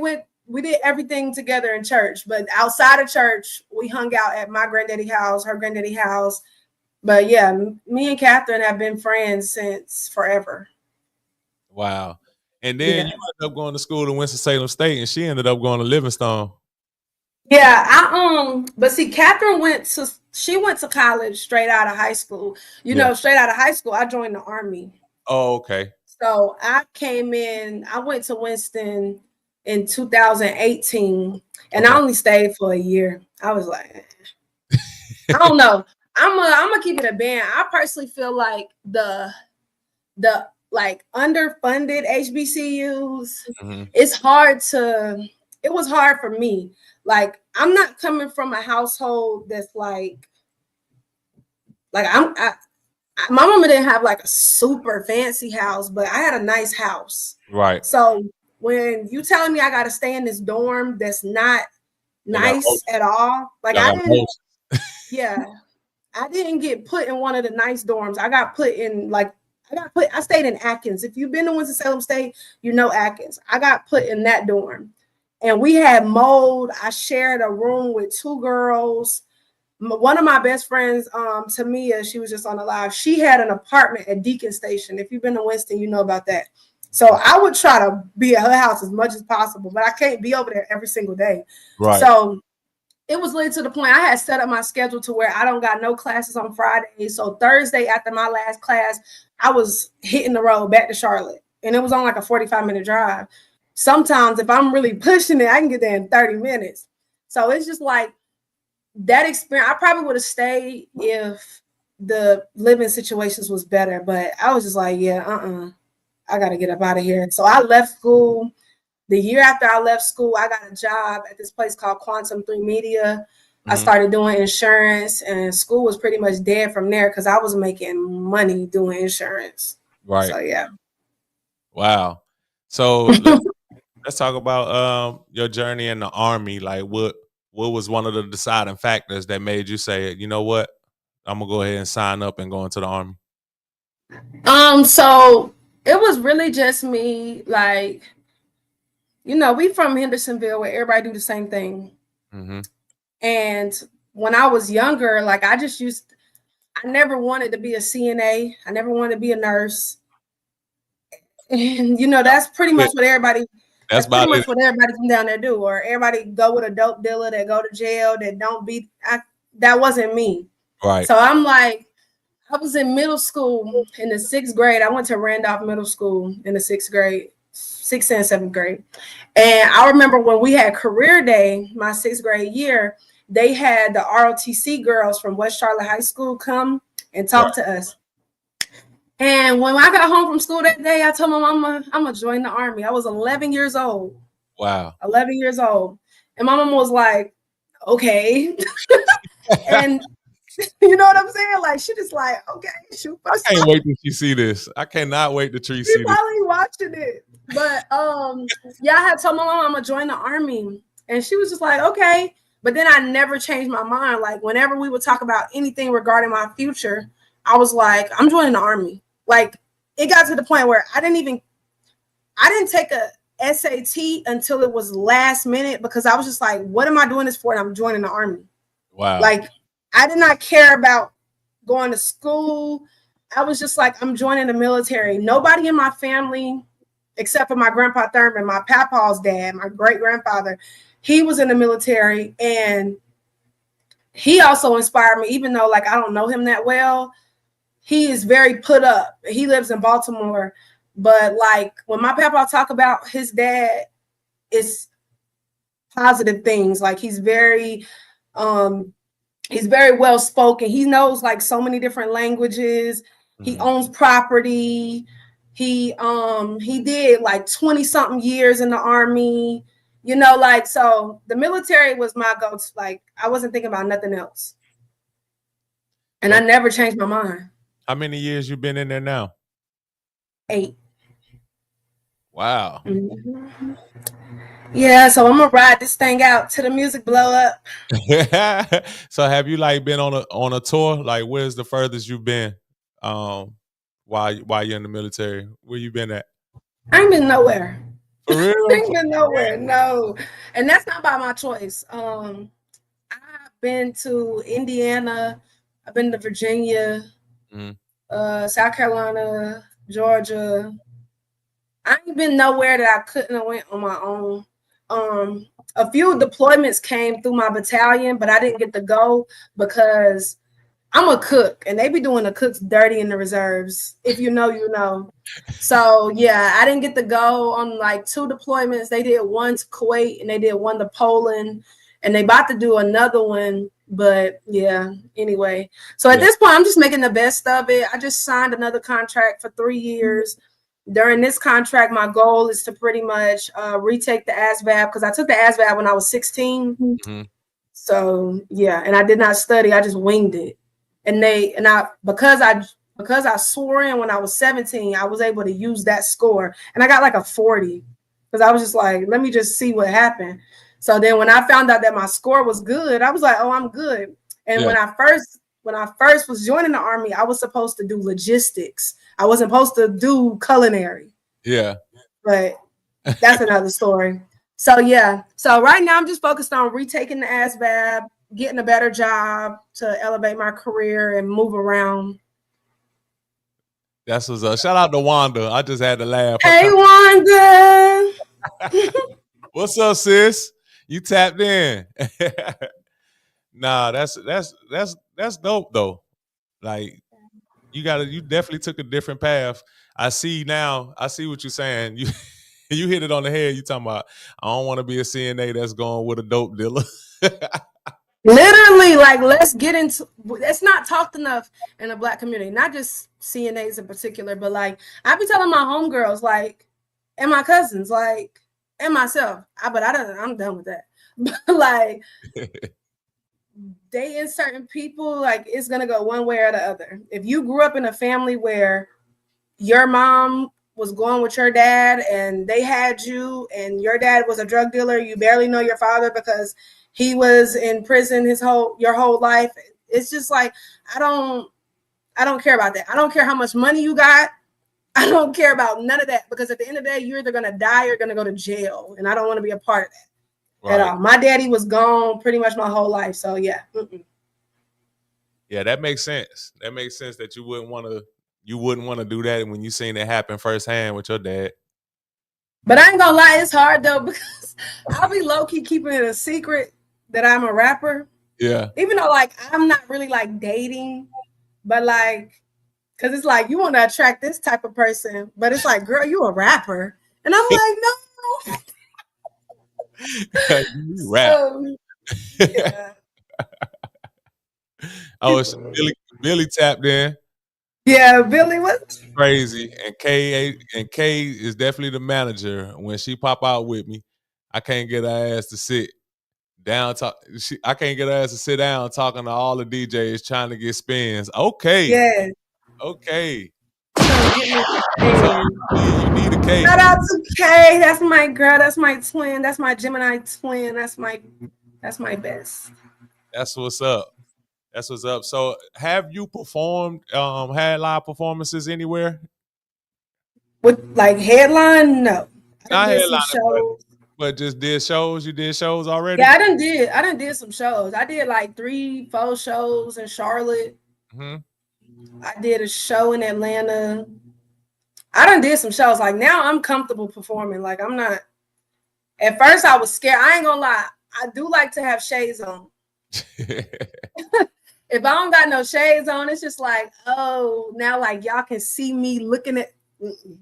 did everything together in church, but outside of church, we hung out at my granddaddy house, her granddaddy house. But yeah, me and Catherine have been friends since forever. Wow. And then you ended up going to school in Winston-Salem State, and she ended up going to Livingstone. Yeah, but see, Catherine went to college straight out of high school. Straight out of high school, I joined the Army. Oh, okay. So I went to Winston in 2018, and I only stayed for a year. I was like, I don't know. I'm gonna keep it a band. I personally feel like the like underfunded HBCUs, it was hard for me. Like I'm not coming from a household that's like my mama didn't have like a super fancy house, but I had a nice house. Right. So when you telling me I got to stay in this dorm that's not nice at all, like I didn't get put in one of the nice dorms. I got put in I stayed in Atkins. If you've been to Winston-Salem State, you know Atkins. I got put in that dorm. and we had mold. I shared a room with 2 girls. One of my best friends, Tamia, she was just on the live. She had an apartment at Deacon Station. If you've been to Winston, you know about that. So I would try to be at her house as much as possible, but I can't be over there every single day. Right. So it was late to the point I had set up my schedule to where I don't got no classes on Friday. So Thursday after my last class, I was hitting the road back to Charlotte. And it was on like a 45-minute drive. Sometimes if I'm really pushing it, I can get there in 30 minutes. So it's just like that experience. I probably would have stayed if the living situations was better. But I was just like, yeah, I got to get up out of here. So I left school. The year after I left school, I got a job at this place called Quantum 3 Media. I started doing insurance, and school was pretty much dead from there because I was making money doing insurance. Right. So, yeah. Wow. So let's talk about your journey in the Army. Like, what was one of the deciding factors that made you say, you know what, I'm going to go ahead and sign up and go into the Army? So it was really just me, like, you know, we from Hendersonville where everybody do the same thing. And when I was younger, like I never wanted to be a CNA. I never wanted to be a nurse. And, you know, that's pretty much what everybody, that's pretty much what everybody from down there do. Or everybody go with a dope dealer that go to jail, that don't be, that wasn't me. Right. So I'm like, I was in middle school in the 6th grade. I went to Randolph Middle School in the 6th grade. 6th and 7th grade. And I remember when we had career day, my 6th grade year, they had the ROTC girls from West Charlotte High School come and talk to us. And when I got home from school that day, I told my mama, I'm going to join the Army. I was 11 years old. Wow. 11 years old. And my mama was like, okay. And you know what I'm saying? Like, she just like, okay, shoot. I can't wait till she see this. I cannot wait till she see this. Probably watching it. But yeah, I had told my mom I'm gonna join the Army, and she was just like, okay. But then I never changed my mind. Like whenever we would talk about anything regarding my future, I was like, I'm joining the Army. Like it got to the point where I didn't take a SAT until it was last minute because I was just like, what am I doing this for? And I'm joining the Army. Wow. Like I did not care about going to school. I was just like, I'm joining the military. Nobody in my family, except for my grandpa Thurman, my papa's dad, my great-grandfather, he was in the military, and he also inspired me, even though like I don't know him that well. He is very put up. He lives in Baltimore, but like when my papa talk about his dad, it's positive things. Like he's very well spoken. He knows like so many different languages. He owns property. He did like 20 something years in the Army, you know, like, so the military was my go-to. Like I wasn't thinking about nothing else. And I never changed my mind. How many years you been in there now? 8. Wow. Yeah, so I'm gonna ride this thing out till the music blow up. So have you like been on a tour? Like where's the furthest you've been while you're in the military? Where you been at? I ain't been nowhere. For real? I ain't been nowhere, no. And that's not by my choice. I've been to Indiana, I've been to Virginia, South Carolina, Georgia. I ain't been nowhere that I couldn't have went on my own. A few deployments came through my battalion, but I didn't get to go because I'm a cook, and they be doing the cooks dirty in the reserves. If you know, you know. So yeah, I didn't get to go on like 2 deployments. They did one to Kuwait, and they did one to Poland, and they about to do another one. But yeah, anyway. So at this point, I'm just making the best of it. I just signed another contract for 3 years. During this contract, my goal is to pretty much retake the ASVAB because I took the ASVAB when I was 16. So yeah, and I did not study. I just winged it. And because I swore in when I was 17, I was able to use that score, and I got like a 40 because I was just like, let me just see what happened. So then when I found out that my score was good, I was like, oh, I'm good. And when I first was joining the Army, I was supposed to do logistics. I wasn't supposed to do culinary. Yeah. But that's another story. So yeah. So right now I'm just focused on retaking the ASVAB, getting a better job to elevate my career and move around. That's what's up. Shout out to Wanda. I just had to laugh. Hey Wanda. What's up, sis? You tapped in. Nah, that's dope though. Like you definitely took a different path. I see what you're saying. You you hit it on the head. You talking about I don't want to be a CNA that's going with a dope dealer. Literally, like, let's get into it's not talked enough in the Black community, not just CNAs in particular, but like I be telling my homegirls, like, and my cousins, like, and myself, I'm done with that. But like dating certain people, like it's gonna go one way or the other. If you grew up in a family where your mom was going with your dad and they had you and your dad was a drug dealer, you barely know your father because he was in prison your whole life. It's just like I don't care about that. I don't care how much money you got. I don't care about none of that because at the end of the day, you're either gonna die or gonna go to jail, and I don't want to be a part of that at all. My daddy was gone pretty much my whole life, so yeah. Yeah, that makes sense. That makes sense that you wouldn't want to do that when you seen it happen firsthand with your dad. But I ain't gonna lie, it's hard though because I'll be low key keeping it a secret that I'm a rapper. Yeah. Even though like I'm not really like dating, but like, cause it's like you want to attract this type of person, but it's like, girl, you a rapper, and I'm like, no. You rap. Yeah. Oh, Billy tapped in. Yeah, Billy was Crazy. And Kay is definitely the manager. When she pop out with me, I can't get her ass to sit down. I can't get her ass to sit down talking to all the DJs trying to get spins. Okay. Yeah. Okay. You need a K. Shout out to Kay. That's my girl. That's my twin. That's my Gemini twin. That's my best. That's what's up. That's what's up. So have you performed, had live performances anywhere? With like headline? No. Not headline, but just did shows. You did shows already? Yeah, I done did some shows. I did like 3-4 shows in Charlotte. I did a show in Atlanta. I done did some shows. Like now I'm comfortable performing. Like I'm not. At first I was scared. I ain't gonna lie. I do like to have shades on. If I don't got no shades on, it's just like, oh, now like y'all can see me looking at.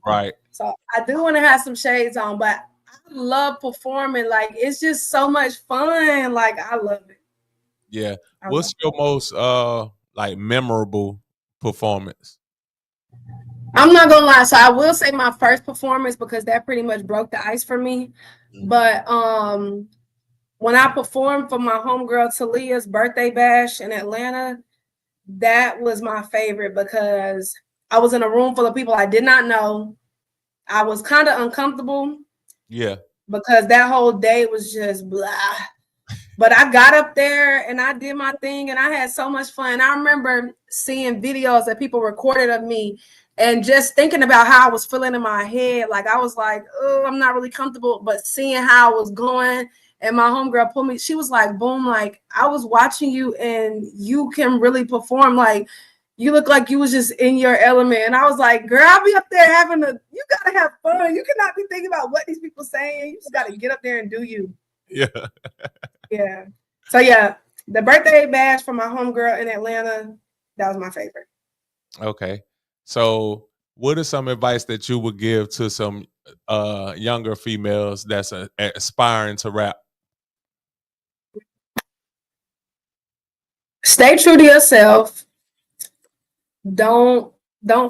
Right. So I do want to have some shades on, but I love performing. Like it's just so much fun. Like I love it. Yeah. What's your most like memorable performance? I'm not gonna lie. So I will say my first performance because that pretty much broke the ice for me. But when I performed for my homegirl Talia's birthday bash in Atlanta, that was my favorite because I was in a room full of people I did not know. I was kind of uncomfortable. Yeah. Because that whole day was just blah. But I got up there and I did my thing and I had so much fun. I remember seeing videos that people recorded of me and just thinking about how I was feeling in my head. Like I was like, oh, I'm not really comfortable. But seeing how I was going and my homegirl pulled me, she was like, boom, like I was watching you and you can really perform. Like you look like you was just in your element. And I was like, girl, I'll be up there you gotta have fun. You cannot be thinking about what these people saying. You just gotta get up there and do you. Yeah. Yeah. So yeah, the birthday bash for my homegirl in Atlanta, that was my favorite. Okay. So what is some advice that you would give to some younger females that's aspiring to rap? Stay true to yourself. Don't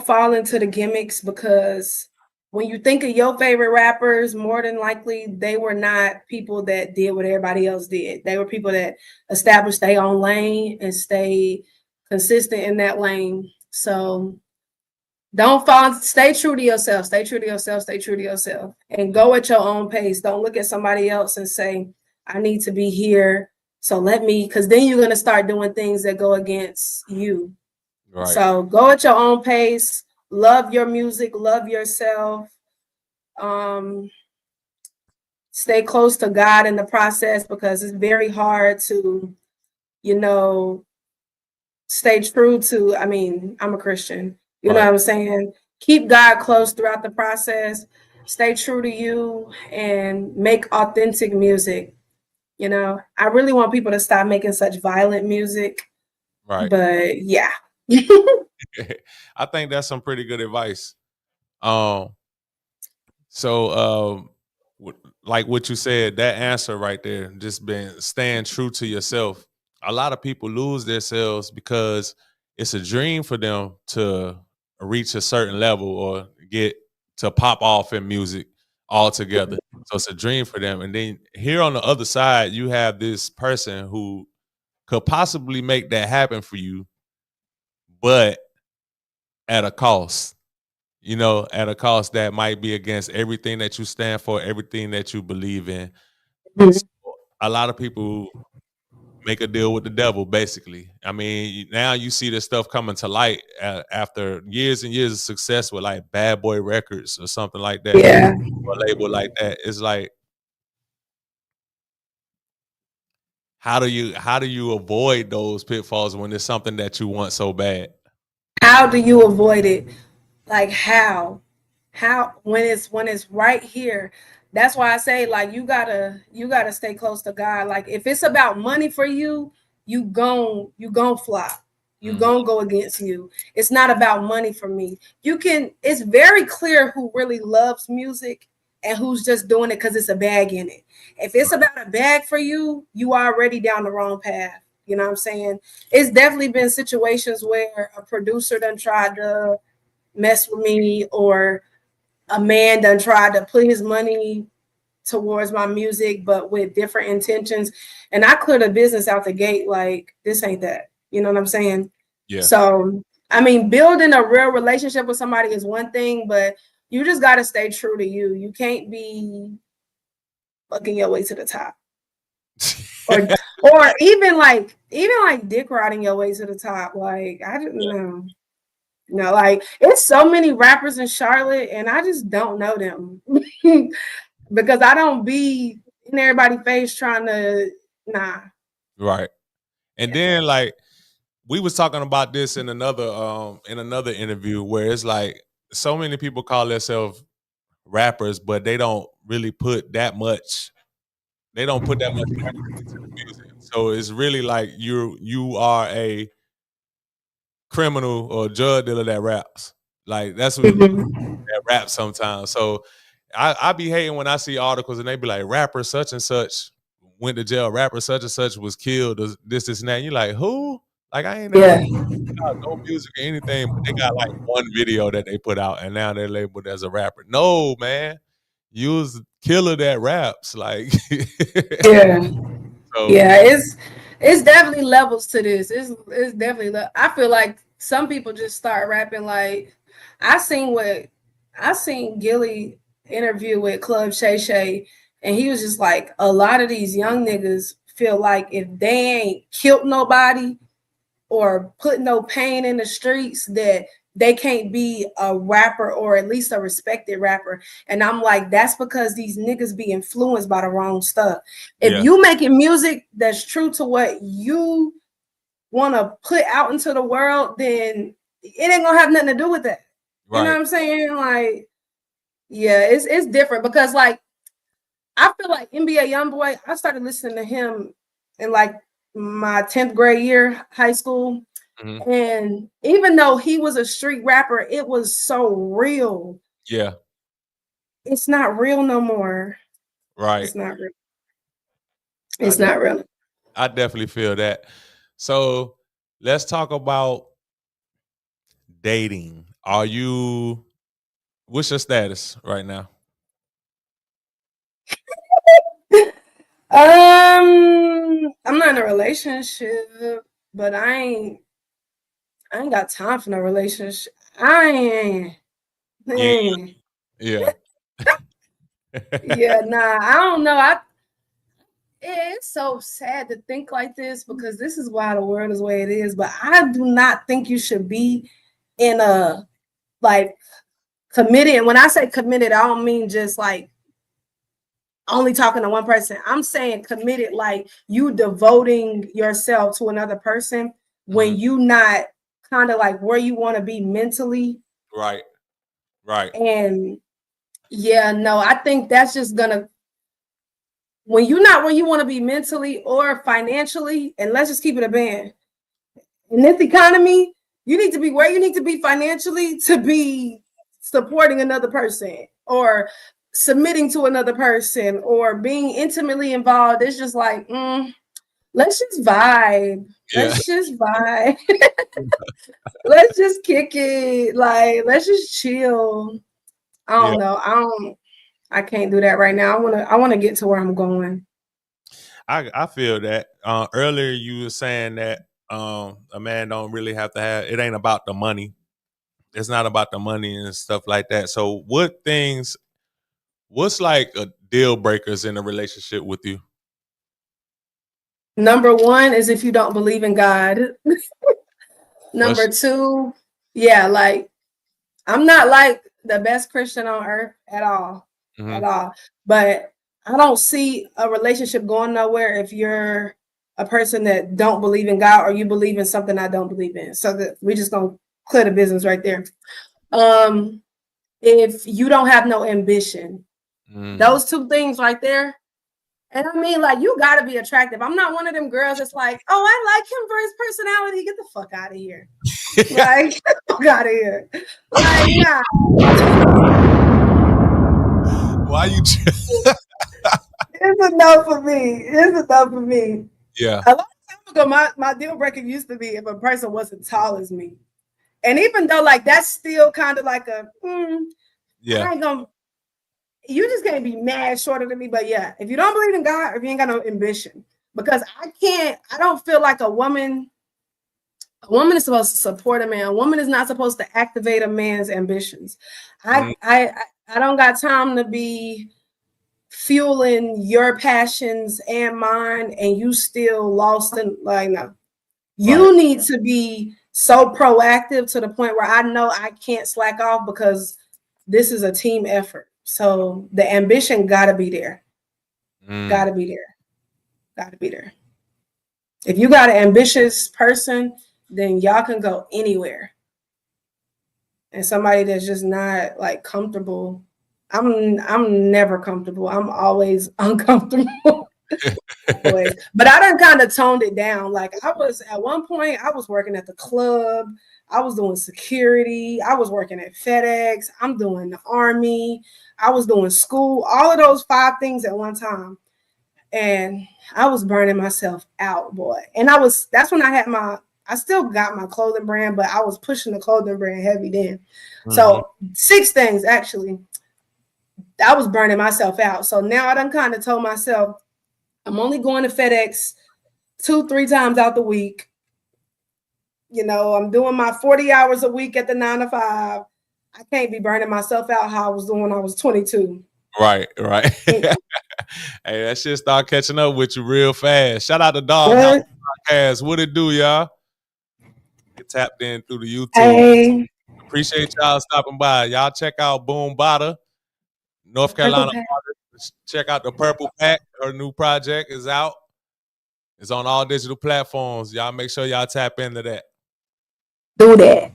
fall into the gimmicks because when you think of your favorite rappers, more than likely they were not people that did what everybody else did. They were people that established their own lane and stay consistent in that lane. So stay true to yourself. Stay true to yourself. Stay true to yourself. And go at your own pace. Don't look at somebody else and say, I need to be here. So because then you're going to start doing things that go against you. Right. So go at your own pace. Love your music. Love yourself. stay close to God in the process, because it's very hard to, you know, stay true to, I mean, I'm a Christian, you know Right. what I'm saying? Keep God close throughout the process, stay true to you, and make authentic music. You know, I really want people to stop making such violent music, Right. but yeah. I think that's some pretty good advice. Um, so like what you said, that answer right there, just been staying true to yourself. A lot of people lose themselves because it's a dream for them to reach a certain level or get to pop off in music altogether. So it's a dream for them. And then here on the other side, you have this person who could possibly make that happen for you, but at a cost. You know, at a cost that might be against everything that you stand for, everything that you believe in. So a lot of people make a deal with the devil, basically. I mean, now you see this stuff coming to light after years and years of success with like Bad Boy Records or something like that, Yeah. or a label like that. It's like, how do you avoid those pitfalls when it's something that you want so bad? How do you avoid it? Like how when it's right here. That's why I say, like, you gotta stay close to God. Like, if it's about money for you, you gon' flop, you Mhm. gon' go against you. It's not about money for me. It's very clear who really loves music and who's just doing it because it's a bag in it. If it's about a bag for you, you already down the wrong path. You know what I'm saying? It's definitely been situations where a producer done tried to mess with me, or a man done tried to put his money towards my music but with different intentions, and I cleared the business out the gate. Like, this ain't that, you know what I'm saying? Yeah. So I mean, building a real relationship with somebody is one thing, but you just got to stay true to you. You can't be fucking your way to the top, or even like dick riding your way to the top. Like, I didn't know. No, like, it's so many rappers in Charlotte, and I just don't know them because I don't be in everybody's face trying to. Nah. Right. And Yeah. then like we was talking about this in another interview where it's like so many people call themselves rappers, but they don't really put that much. They don't put that much effort into the music. So it's really like you are a criminal or drug dealer that raps. Like that's what Mhm. that raps sometimes. So I be hating when I see articles and they be like, rapper such and such went to jail, rapper such and such was killed, or this and that. And you're like, who? Like I ain't never Yeah. no music or anything, but they got like one video that they put out and now they're labeled as a rapper. No, man. You was the killer that raps. Like Yeah. so Yeah. It's definitely levels to this. It's definitely. I feel like some people just start rapping. Like, I seen what I seen Gilly interview with Club Shay Shay, and he was just like, a lot of these young niggas feel like if they ain't killed nobody or put no pain in the streets, that they can't be a rapper, or at least a respected rapper. And I'm like, that's because these niggas be influenced by the wrong stuff. If yeah, you making music that's true to what you want to put out into the world, then it ain't gonna have nothing to do with that. You know right. what I'm saying? Like, yeah, it's different, because like, I feel like NBA YoungBoy, I started listening to him in like my 10th grade year, high school. Mhm. And even though he was a street rapper, it was so real. Yeah, It's not real no more. right. It's not real. I It's not real. I definitely feel that. So let's talk about dating. What's your status right now? I'm not in a relationship, but I ain't got time for no relationship. I ain't. Yeah. ain't. Yeah. Yeah, nah, I don't know. It's so sad to think like this, because this is why the world is the way it is. But I do not think you should be in a, like, committed. And when I say committed, I don't mean just like only talking to one person. I'm saying committed, like you devoting yourself to another person when you not kind of like where you want to be mentally. Right. Right. And yeah, no, I think that's just gonna, when you're not where you want to be mentally or financially, and let's just keep it a band. In this economy, you need to be where you need to be financially to be supporting another person or submitting to another person or being intimately involved. It's just like, let's just vibe. Yeah. Let's just vibe. Let's just kick it. Like, let's just chill. I don't know. I can't do that right now. I wanna get to where I'm going. I feel that. Earlier you were saying that a man don't really have to have, it ain't about the money. It's not about the money and stuff like that. So what's like a deal breakers in a relationship with you? Number one is if you don't believe in God. Number two, yeah, like I'm not like the best Christian on earth at all, at all. But I don't see a relationship going nowhere if you're a person that don't believe in God or you believe in something I don't believe in. So that we just gonna clear the business right there. If you don't have no ambition, those two things right there. And I mean, like, you gotta be attractive. I'm not one of them girls that's like, oh, I like him for his personality. Get the fuck out of here. Like, get the fuck out of here. Like, nah. Why you? It's enough for me. It's enough for me. Yeah. A long time ago, my deal breaker used to be if a person wasn't tall as me. And even though, like, that's still kind of like a, yeah. I ain't gonna, you just can't be mad shorter than me. But yeah, if you don't believe in God, if you ain't got no ambition, because I don't feel like a woman is supposed to support a man. A woman is not supposed to activate a man's ambitions. I don't got time to be fueling your passions and mine and you still lost in, like, no. You need to be so proactive to the point where I know I can't slack off because this is a team effort. So the ambition gotta be there. Gotta be there. Gotta be there. If you got an ambitious person, then y'all can go anywhere. And somebody that's just not like comfortable, I'm never comfortable. I'm always uncomfortable. Always. But I done kind of toned it down. Like I was at one point, I was working at the club. I was doing security. I was working at FedEx. I'm doing the Army. I was doing school. All of those 5 things at one time. And I was burning myself out, boy. And that's when I still got my clothing brand, but I was pushing the clothing brand heavy then. So 6 things, actually. I was burning myself out. So now I done kind of told myself, I'm only going to FedEx 2-3 times out the week. You know, I'm doing my 40 hours a week at the 9 to 5. I can't be burning myself out how I was doing when I was 22. Right. Hey, that shit start catching up with you real fast. Shout out to Dog House Podcast. What it do, y'all? Get tapped in through the YouTube. Hey. Appreciate y'all stopping by. Y'all check out BoomBadaa, North Carolina artist. Check out the Purple Pack. Her new project is out. It's on all digital platforms. Y'all make sure y'all tap into that. Do that.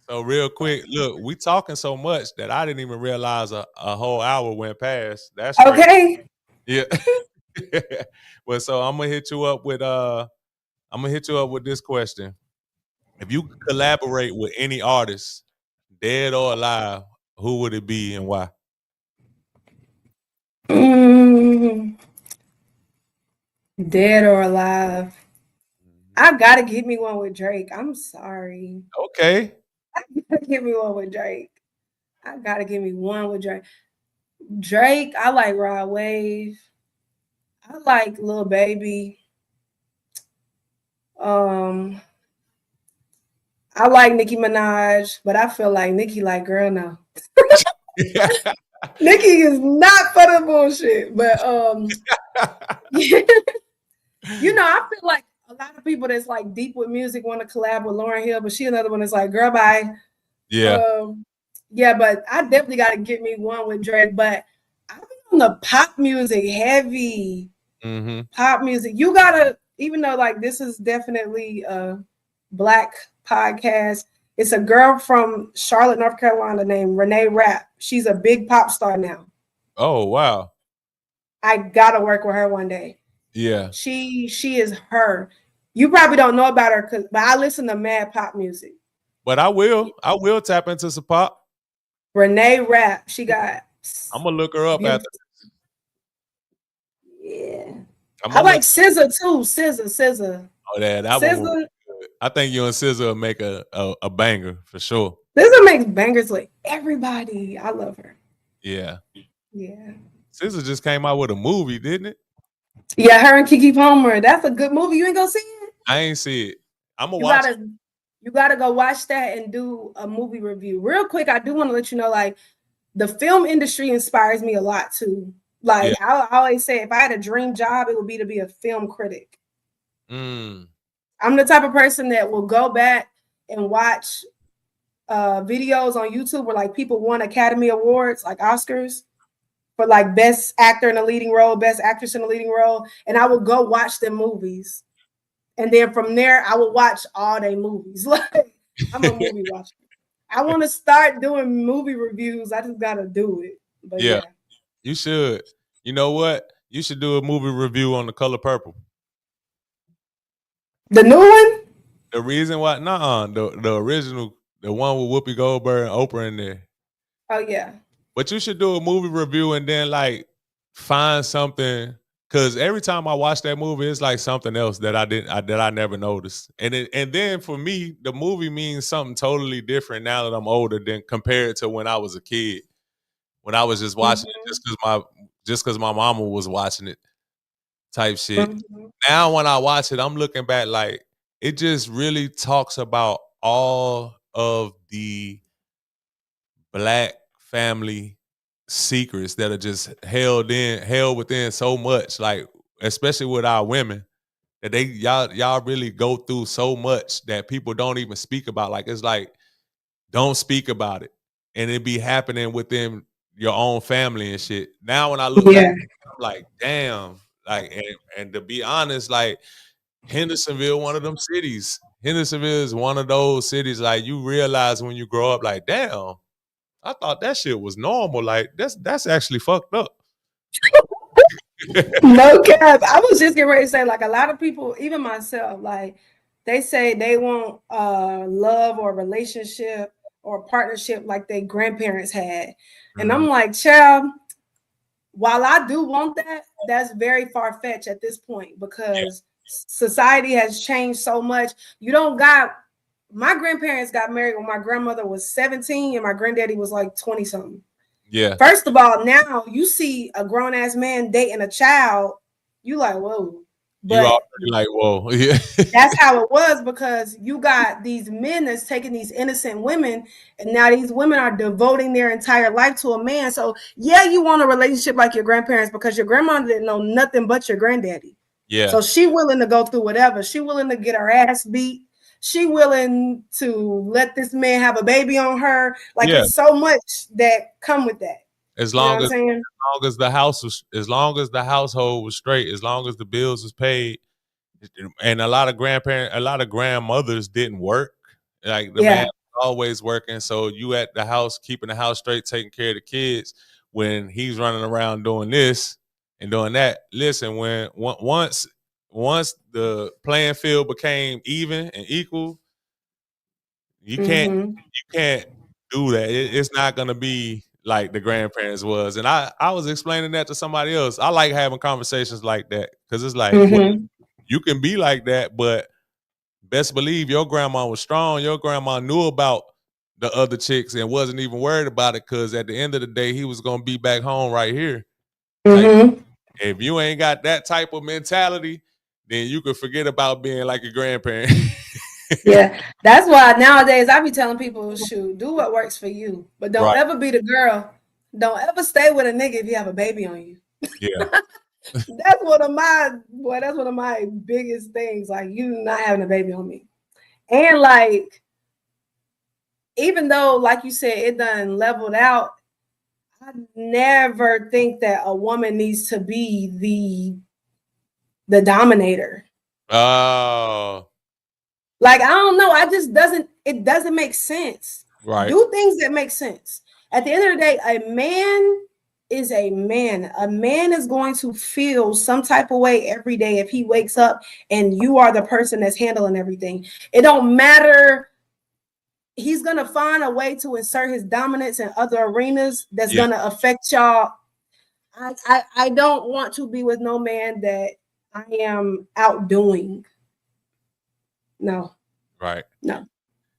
So real quick, look, we talking so much that I didn't even realize a whole hour went past. That's okay. Crazy. Yeah. Well, so I'm gonna hit you up with this question. If you could collaborate with any artist, dead or alive, who would it be and why? Dead or alive? I gotta give me one with Drake. I'm sorry. Okay. I gotta give me one with Drake. I gotta give me one with Drake. Drake, I like Rod Wave. I like Lil Baby. I like Nicki Minaj, but I feel like Nicki like girl now. Nicki is not for the bullshit, but you know, I feel like a lot of people that's like deep with music want to collab with Lauryn Hill, but she another one that's like, girl, bye. Yeah. Yeah, but I definitely got to get me one with Drake. But I be on the pop music, heavy pop music. You gotta, even though like this is definitely a Black podcast, it's a girl from Charlotte, North Carolina named Renee Rapp. She's a big pop star now. Oh wow. I gotta work with her one day. Yeah. She is her. You probably don't know about her, but I listen to mad pop music. But I will tap into some pop. Renee Rapp. She got. I'm gonna look her up after. Yeah. I like SZA too. SZA. Oh, that SZA. One. I think you and SZA will make a banger for sure. SZA makes bangers with everybody. I love her. Yeah. Yeah. SZA just came out with a movie, didn't it? Yeah, her and Keke Palmer. That's a good movie. You ain't gonna see it? I ain't see it. I'm gonna watch it. You gotta go watch that and do a movie review. Real quick, I do want to let you know, like, the film industry inspires me a lot too. Like, I always say, if I had a dream job, it would be to be a film critic. I'm the type of person that will go back and watch videos on YouTube where like people won Academy Awards, like Oscars, for like best actor in a leading role, best actress in a leading role, and I would go watch them movies. And then from there, I would watch all their movies. Like, I'm a movie watcher. I want to start doing movie reviews. I just gotta do it. But yeah, you should. You know what? You should do a movie review on The Color Purple. The new one? The reason why? The original, the one with Whoopi Goldberg and Oprah in there. Oh yeah. But you should do a movie review and then like find something. Cause every time I watch that movie, it's like something else that I never noticed. And then for me, the movie means something totally different now that I'm older than compared to when I was a kid. When I was just watching it just cause my mama was watching it type shit. Now when I watch it, I'm looking back like it just really talks about all of the Black family secrets that are just held within so much, like especially with our women, that y'all really go through so much that people don't even speak about. Like, it's like, don't speak about it, and it be happening within your own family and shit. Now when I look back, I'm like, damn. Like, and to be honest, like Hendersonville, one of them cities. Hendersonville is one of those cities like you realize when you grow up, like, damn, I thought that shit was normal. Like, that's actually fucked up. No cap. I was just getting ready to say, like, a lot of people, even myself, like, they say they want love or relationship or partnership like their grandparents had. And I'm like, child, while I do want that, that's very far-fetched at this point because society has changed so much. You don't got. My grandparents got married when my grandmother was 17 and my granddaddy was like 20 something. Yeah. First of all, now you see a grown ass man dating a child, you like, whoa. But you already like, whoa. Yeah. That's how it was because you got these men that's taking these innocent women, and now these women are devoting their entire life to a man. So yeah, you want a relationship like your grandparents because your grandma didn't know nothing but your granddaddy. Yeah. So she willing to go through whatever. She willing to get her ass beat. She willing to let this man have a baby on her. Like, it's so much that come with that. As long as the household was straight, as long as the bills was paid, and a lot of grandmothers didn't work. Like, the man was always working. So you at the house, keeping the house straight, taking care of the kids when he's running around doing this and doing that. Listen, once the playing field became even and equal, you can't do that. It's not gonna be like the grandparents was. And I was explaining that to somebody else. I like having conversations like that because it's like, well, you can be like that, but best believe your grandma was strong. Your grandma knew about the other chicks and wasn't even worried about it because at the end of the day, he was gonna be back home right here. Like, if you ain't got that type of mentality, then you could forget about being like a grandparent. Yeah, that's why nowadays I be telling people, shoot, do what works for you, but don't ever be the girl. Don't ever stay with a nigga if you have a baby on you. Yeah, that's one of my biggest things. Like, you not having a baby on me, and like, even though, like you said, it done leveled out, I never think that a woman needs to be the dominator. Oh. Like, I don't know. It doesn't make sense. Right. Do things that make sense. At the end of the day, a man is a man. A man is going to feel some type of way every day if he wakes up and you are the person that's handling everything. It don't matter. He's going to find a way to insert his dominance in other arenas that's going to affect y'all. I don't want to be with no man that I am outdoing. No. Right. No.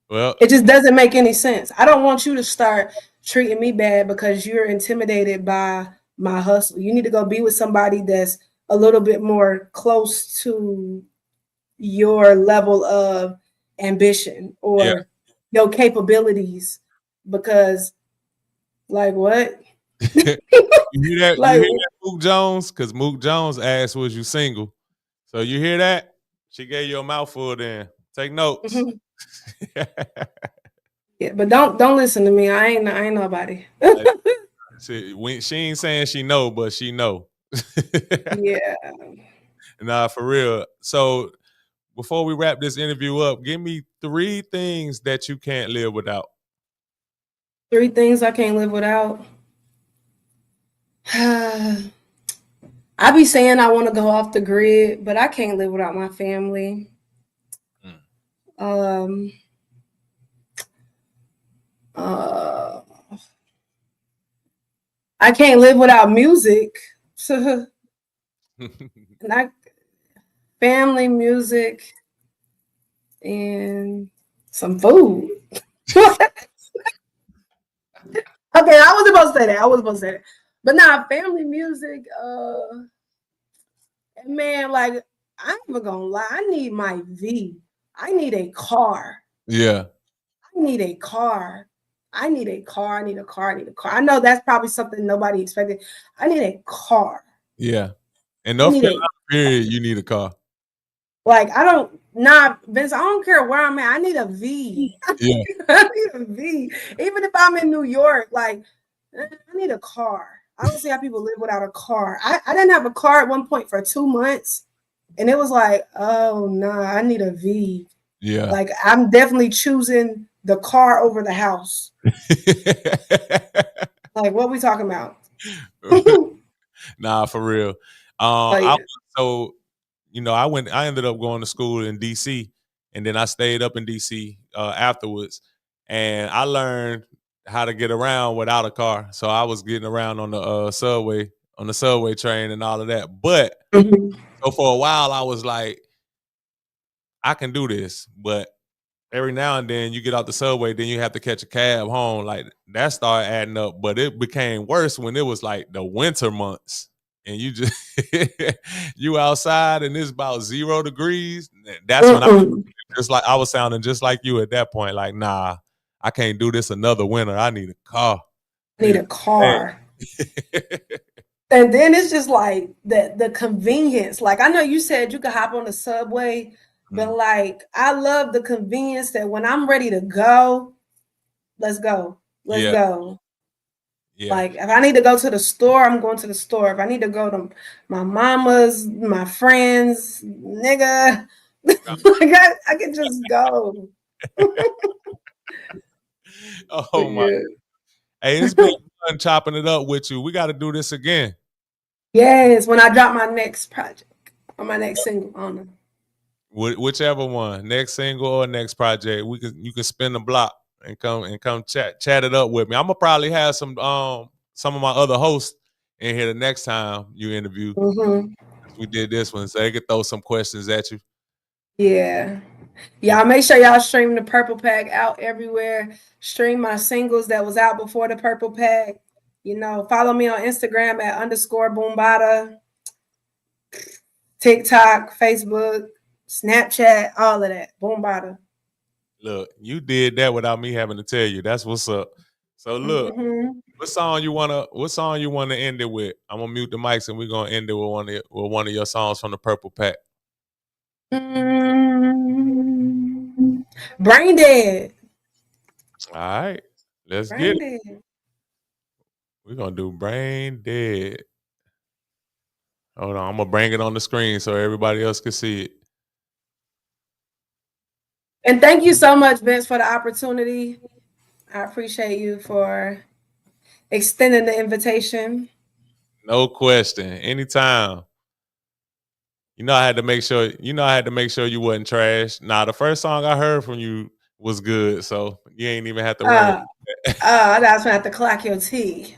Well, it just doesn't make any sense. I don't want you to start treating me bad because you're intimidated by my hustle. You need to go be with somebody that's a little bit more close to your level of ambition or your capabilities. Because, like, what? you hear that? Like, you hear that, Mook Jones? Because Mook Jones asked, "Was you single?" So you hear that? She gave you a mouthful. Then take notes. Mm-hmm. Yeah, but don't listen to me. I ain't nobody. she ain't saying she know, but she know. Yeah. Nah, for real. So before we wrap this interview up, give me 3 things that you can't live without. 3 things I can't live without. I be saying I want to go off the grid, but I can't live without my family. I can't live without music. Family, music, and some food. Okay, I was supposed to say that. But nah, family, music, man, like, I'm even gonna lie. I need my V. I need a car. Yeah. I need a car. I know that's probably something nobody expected. I need a car. Yeah. In North Carolina, period, you need a car. Like, Vince, I don't care where I'm at. I need a V. Yeah. I need a V. Even if I'm in New York, like, I need a car. I don't see how people live without a car. I didn't have a car at one point for 2 months. And it was like, oh, no, I need a V. Yeah. Like, I'm definitely choosing the car over the house. Like, what we talking about? Nah, for real. I ended up going to school in DC, and then I stayed up in DC afterwards, and I learned how to get around without a car. So I was getting around on the subway train and all of that. But so for a while I was like, I can do this, but every now and then you get out the subway, then you have to catch a cab home. Like, that started adding up, but it became worse when it was like the winter months and you just you outside and it's about 0 degrees. That's when I was sounding just like you at that point. Like, nah, I can't do this another winter. I need a car. And then it's just like the convenience. Like, I know you said you could hop on the subway, but like, I love the convenience that when I'm ready to go, let's go. Let's go. Yeah. Like, if I need to go to the store, I'm going to the store. If I need to go to my mama's, my friends, nigga, like, I can just go. Oh my. Hey, it's been fun chopping it up with you. We got to do this again. Yes, when I drop my next project or my next single on them. Whichever one, next single or next project, you can spin the block and come chat it up with me. I'm gonna probably have some of my other hosts in here the next time you interview. We did this one, so they could throw some questions at you. Yeah. Y'all make sure y'all stream the Purple Pack out everywhere. Stream my singles that was out before the Purple Pack. You know, follow me on Instagram at _BoomBadaa, TikTok, Facebook, Snapchat, all of that. BoomBadaa. Look, you did that without me having to tell you. That's what's up. So look, what song you wanna end it with? I'm gonna mute the mics and we're gonna end it with one of your songs from the Purple Pack. Brain Dead. All right, let's get it. We're gonna do Brain Dead. Hold on, I'm gonna bring it on the screen so everybody else can see it. And thank you so much, Vince, for the opportunity. I appreciate you for extending the invitation. No question. Anytime. I had to make sure. You wasn't trash. Nah, the first song I heard from you was good, so you ain't even have to worry. I was gonna have to clock your tea.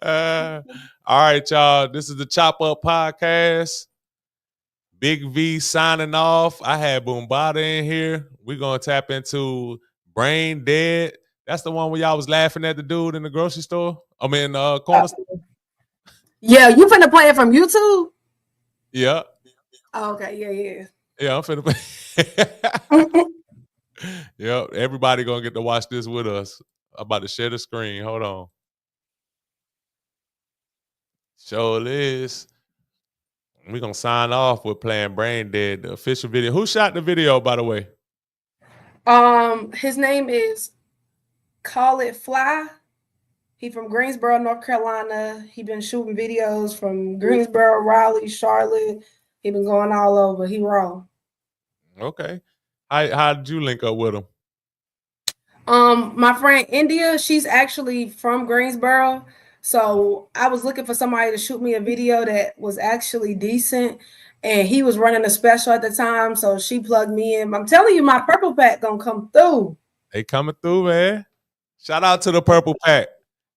All right, y'all. This is the Chop Up Podcast. Big V signing off. I had BoomBadaa in here. We're gonna tap into Brain Dead. That's the one where y'all was laughing at the dude in the grocery store. I mean, corner store. Yeah, you finna play it from YouTube? Yeah. Oh, okay, yeah. Yeah, I'm finna play. Yep, everybody gonna get to watch this with us. I'm about to share the screen. Hold on. Show this. We're gonna sign off with playing Brain Dead, the official video. Who shot the video, by the way? His name is Call It Fly. He from Greensboro, North Carolina. He been shooting videos from Greensboro, Raleigh, Charlotte. He been going all over. He raw. Okay. How did you link up with him? My friend India, she's actually from Greensboro. So I was looking for somebody to shoot me a video that was actually decent. And he was running a special at the time. So she plugged me in. I'm telling you, my purple pack gonna come through. They coming through, man. Shout out to the purple pack.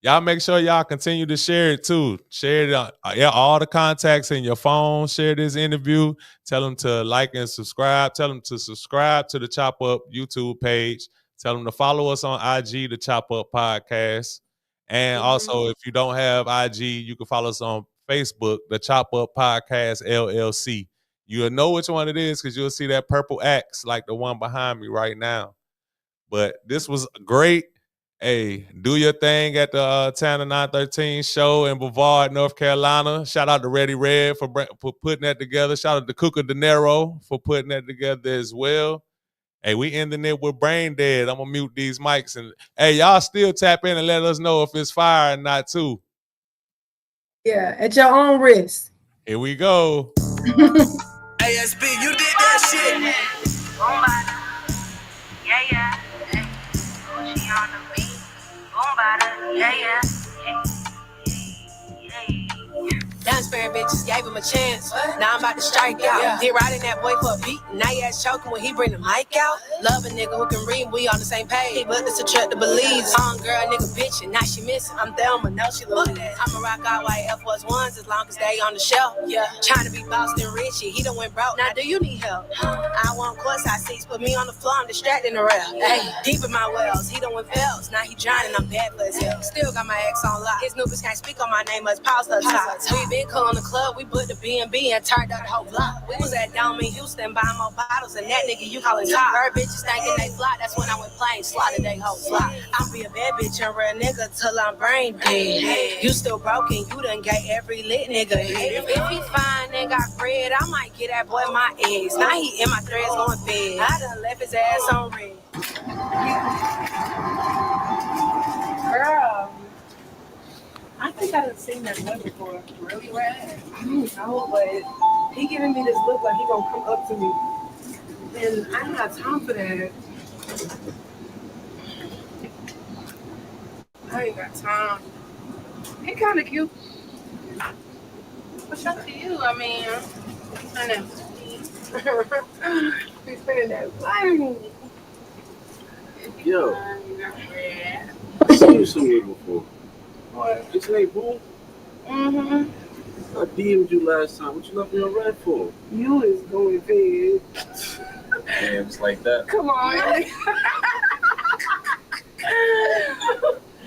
Y'all make sure y'all continue to share it too. Share it on all the contacts in your phone. Share this interview. Tell them to like and subscribe. Tell them to subscribe to the Chop Up YouTube page. Tell them to follow us on IG, the Chop Up Podcast. And also, if you don't have IG, you can follow us on Facebook, the Chop Up Podcast LLC. You'll know which one it is because you'll see that purple X like the one behind me right now. But this was great. Hey, do your thing at the Tanner 913 show in Brevard, North Carolina. Shout out to Ready Red for putting that together. Shout out to Cuca De Niro for putting that together as well. Hey, we ending it with Brain Dead. I'm going to mute these mics. And hey, y'all still tap in and let us know if it's fire or not, too. Yeah, at your own risk. Here we go. ASB, you did that shit. BoomBadaa, yeah. She on the beat. BoomBadaa, yeah. Down sparing bitches, gave him a chance. Now I'm about to strike out. Did riding that boy for a beat. Now he ass choking when he bring the mic out. Love a nigga who can read, we on the same page. But this a trip to believe. Girl, nigga bitch, and now she missing. I'm down, but now she love it. I'ma rock out white Air Force Ones as long as they on the shelf. Yeah, trying to be Boston rich, he done went broke. Now do you need help? I want courtside seats, put me on the floor, I'm distracting the rail. Hey, deep in my wells, he done went fells. Now he drowning, I'm bad for his health. Still got my ex on lock. His niggas can't speak on my name, much pause the top. We been cool on the club, we put the B&B and turned out the whole block. We was at Dome in Houston buying more bottles, and that nigga you callin' top. Her bitches thinking they fly, that's when I went plain, slotted they whole fly. I'll be a bad bitch and real nigga till I'm brain dead. You still broken, you done got every lit nigga head. If he fine and got bread, I might get that boy my eggs. Now he in my threads going bed. I done left his ass on red. Girl, I think I done seen that one before. Really rad? I don't know, but he giving me this look like he gonna come up to me. And I ain't got time for that. I ain't got time. He kind of cute. What's up to you? I mean, I know. He's spending that money. Yo, I've seen you somewhere before. What? What's your name, Boom? Mm-hmm. I DM'd you last time. What you left me on red for? You is going big. Damn, it's like that. Come on.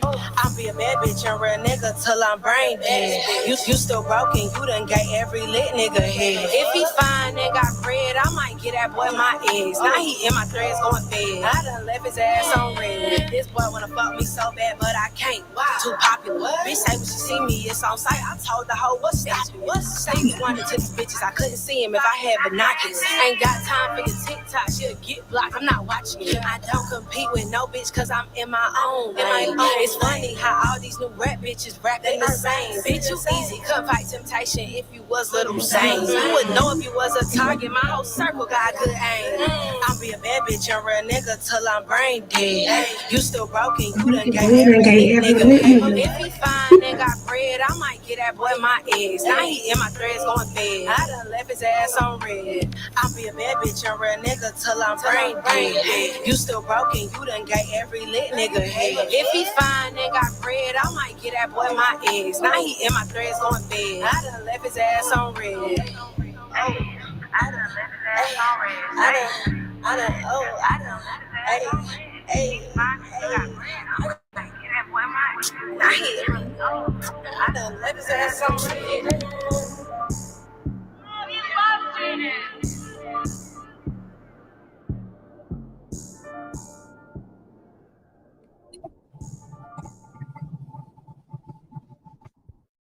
I'll be a bad bitch and real nigga till I'm brain dead. You still broken, you done got every lit nigga head. If he fine and got bread, I might get that boy my eggs. Now he in my threads going bed. I done left his ass on red. This boy wanna fuck me so bad, but I can't. Too popular. Bitch say when she see me, it's all on sight. I told the hoe, what's that? Stevie Wonder to these bitches. I couldn't see him if I had binoculars. Ain't got time for your TikTok. She'll get blocked. I'm not watching you. I don't compete with no bitch cause I'm in my own lane. It's funny how all these new rap bitches rap they the same. Bitch, you easy. Could fight temptation if you was Little Usain. You would know if you was a target. My whole circle got good aim. I'll be a bad bitch and real nigga till I'm brain dead. You still broken. You done gave every nigga. If he fine and got bread, I might get that boy my eggs. Now he in my threads going bed. I done left his ass on red. I'll be a bad bitch and real nigga till I'm brain dead. You still broken. You done gave every lit nigga head. If he fine and got bread, I might get that boy my eggs. Now he in my threads going bed. I done left his ass on red. I done left his ass on red. I done left his ass on red. I done left his ass on red.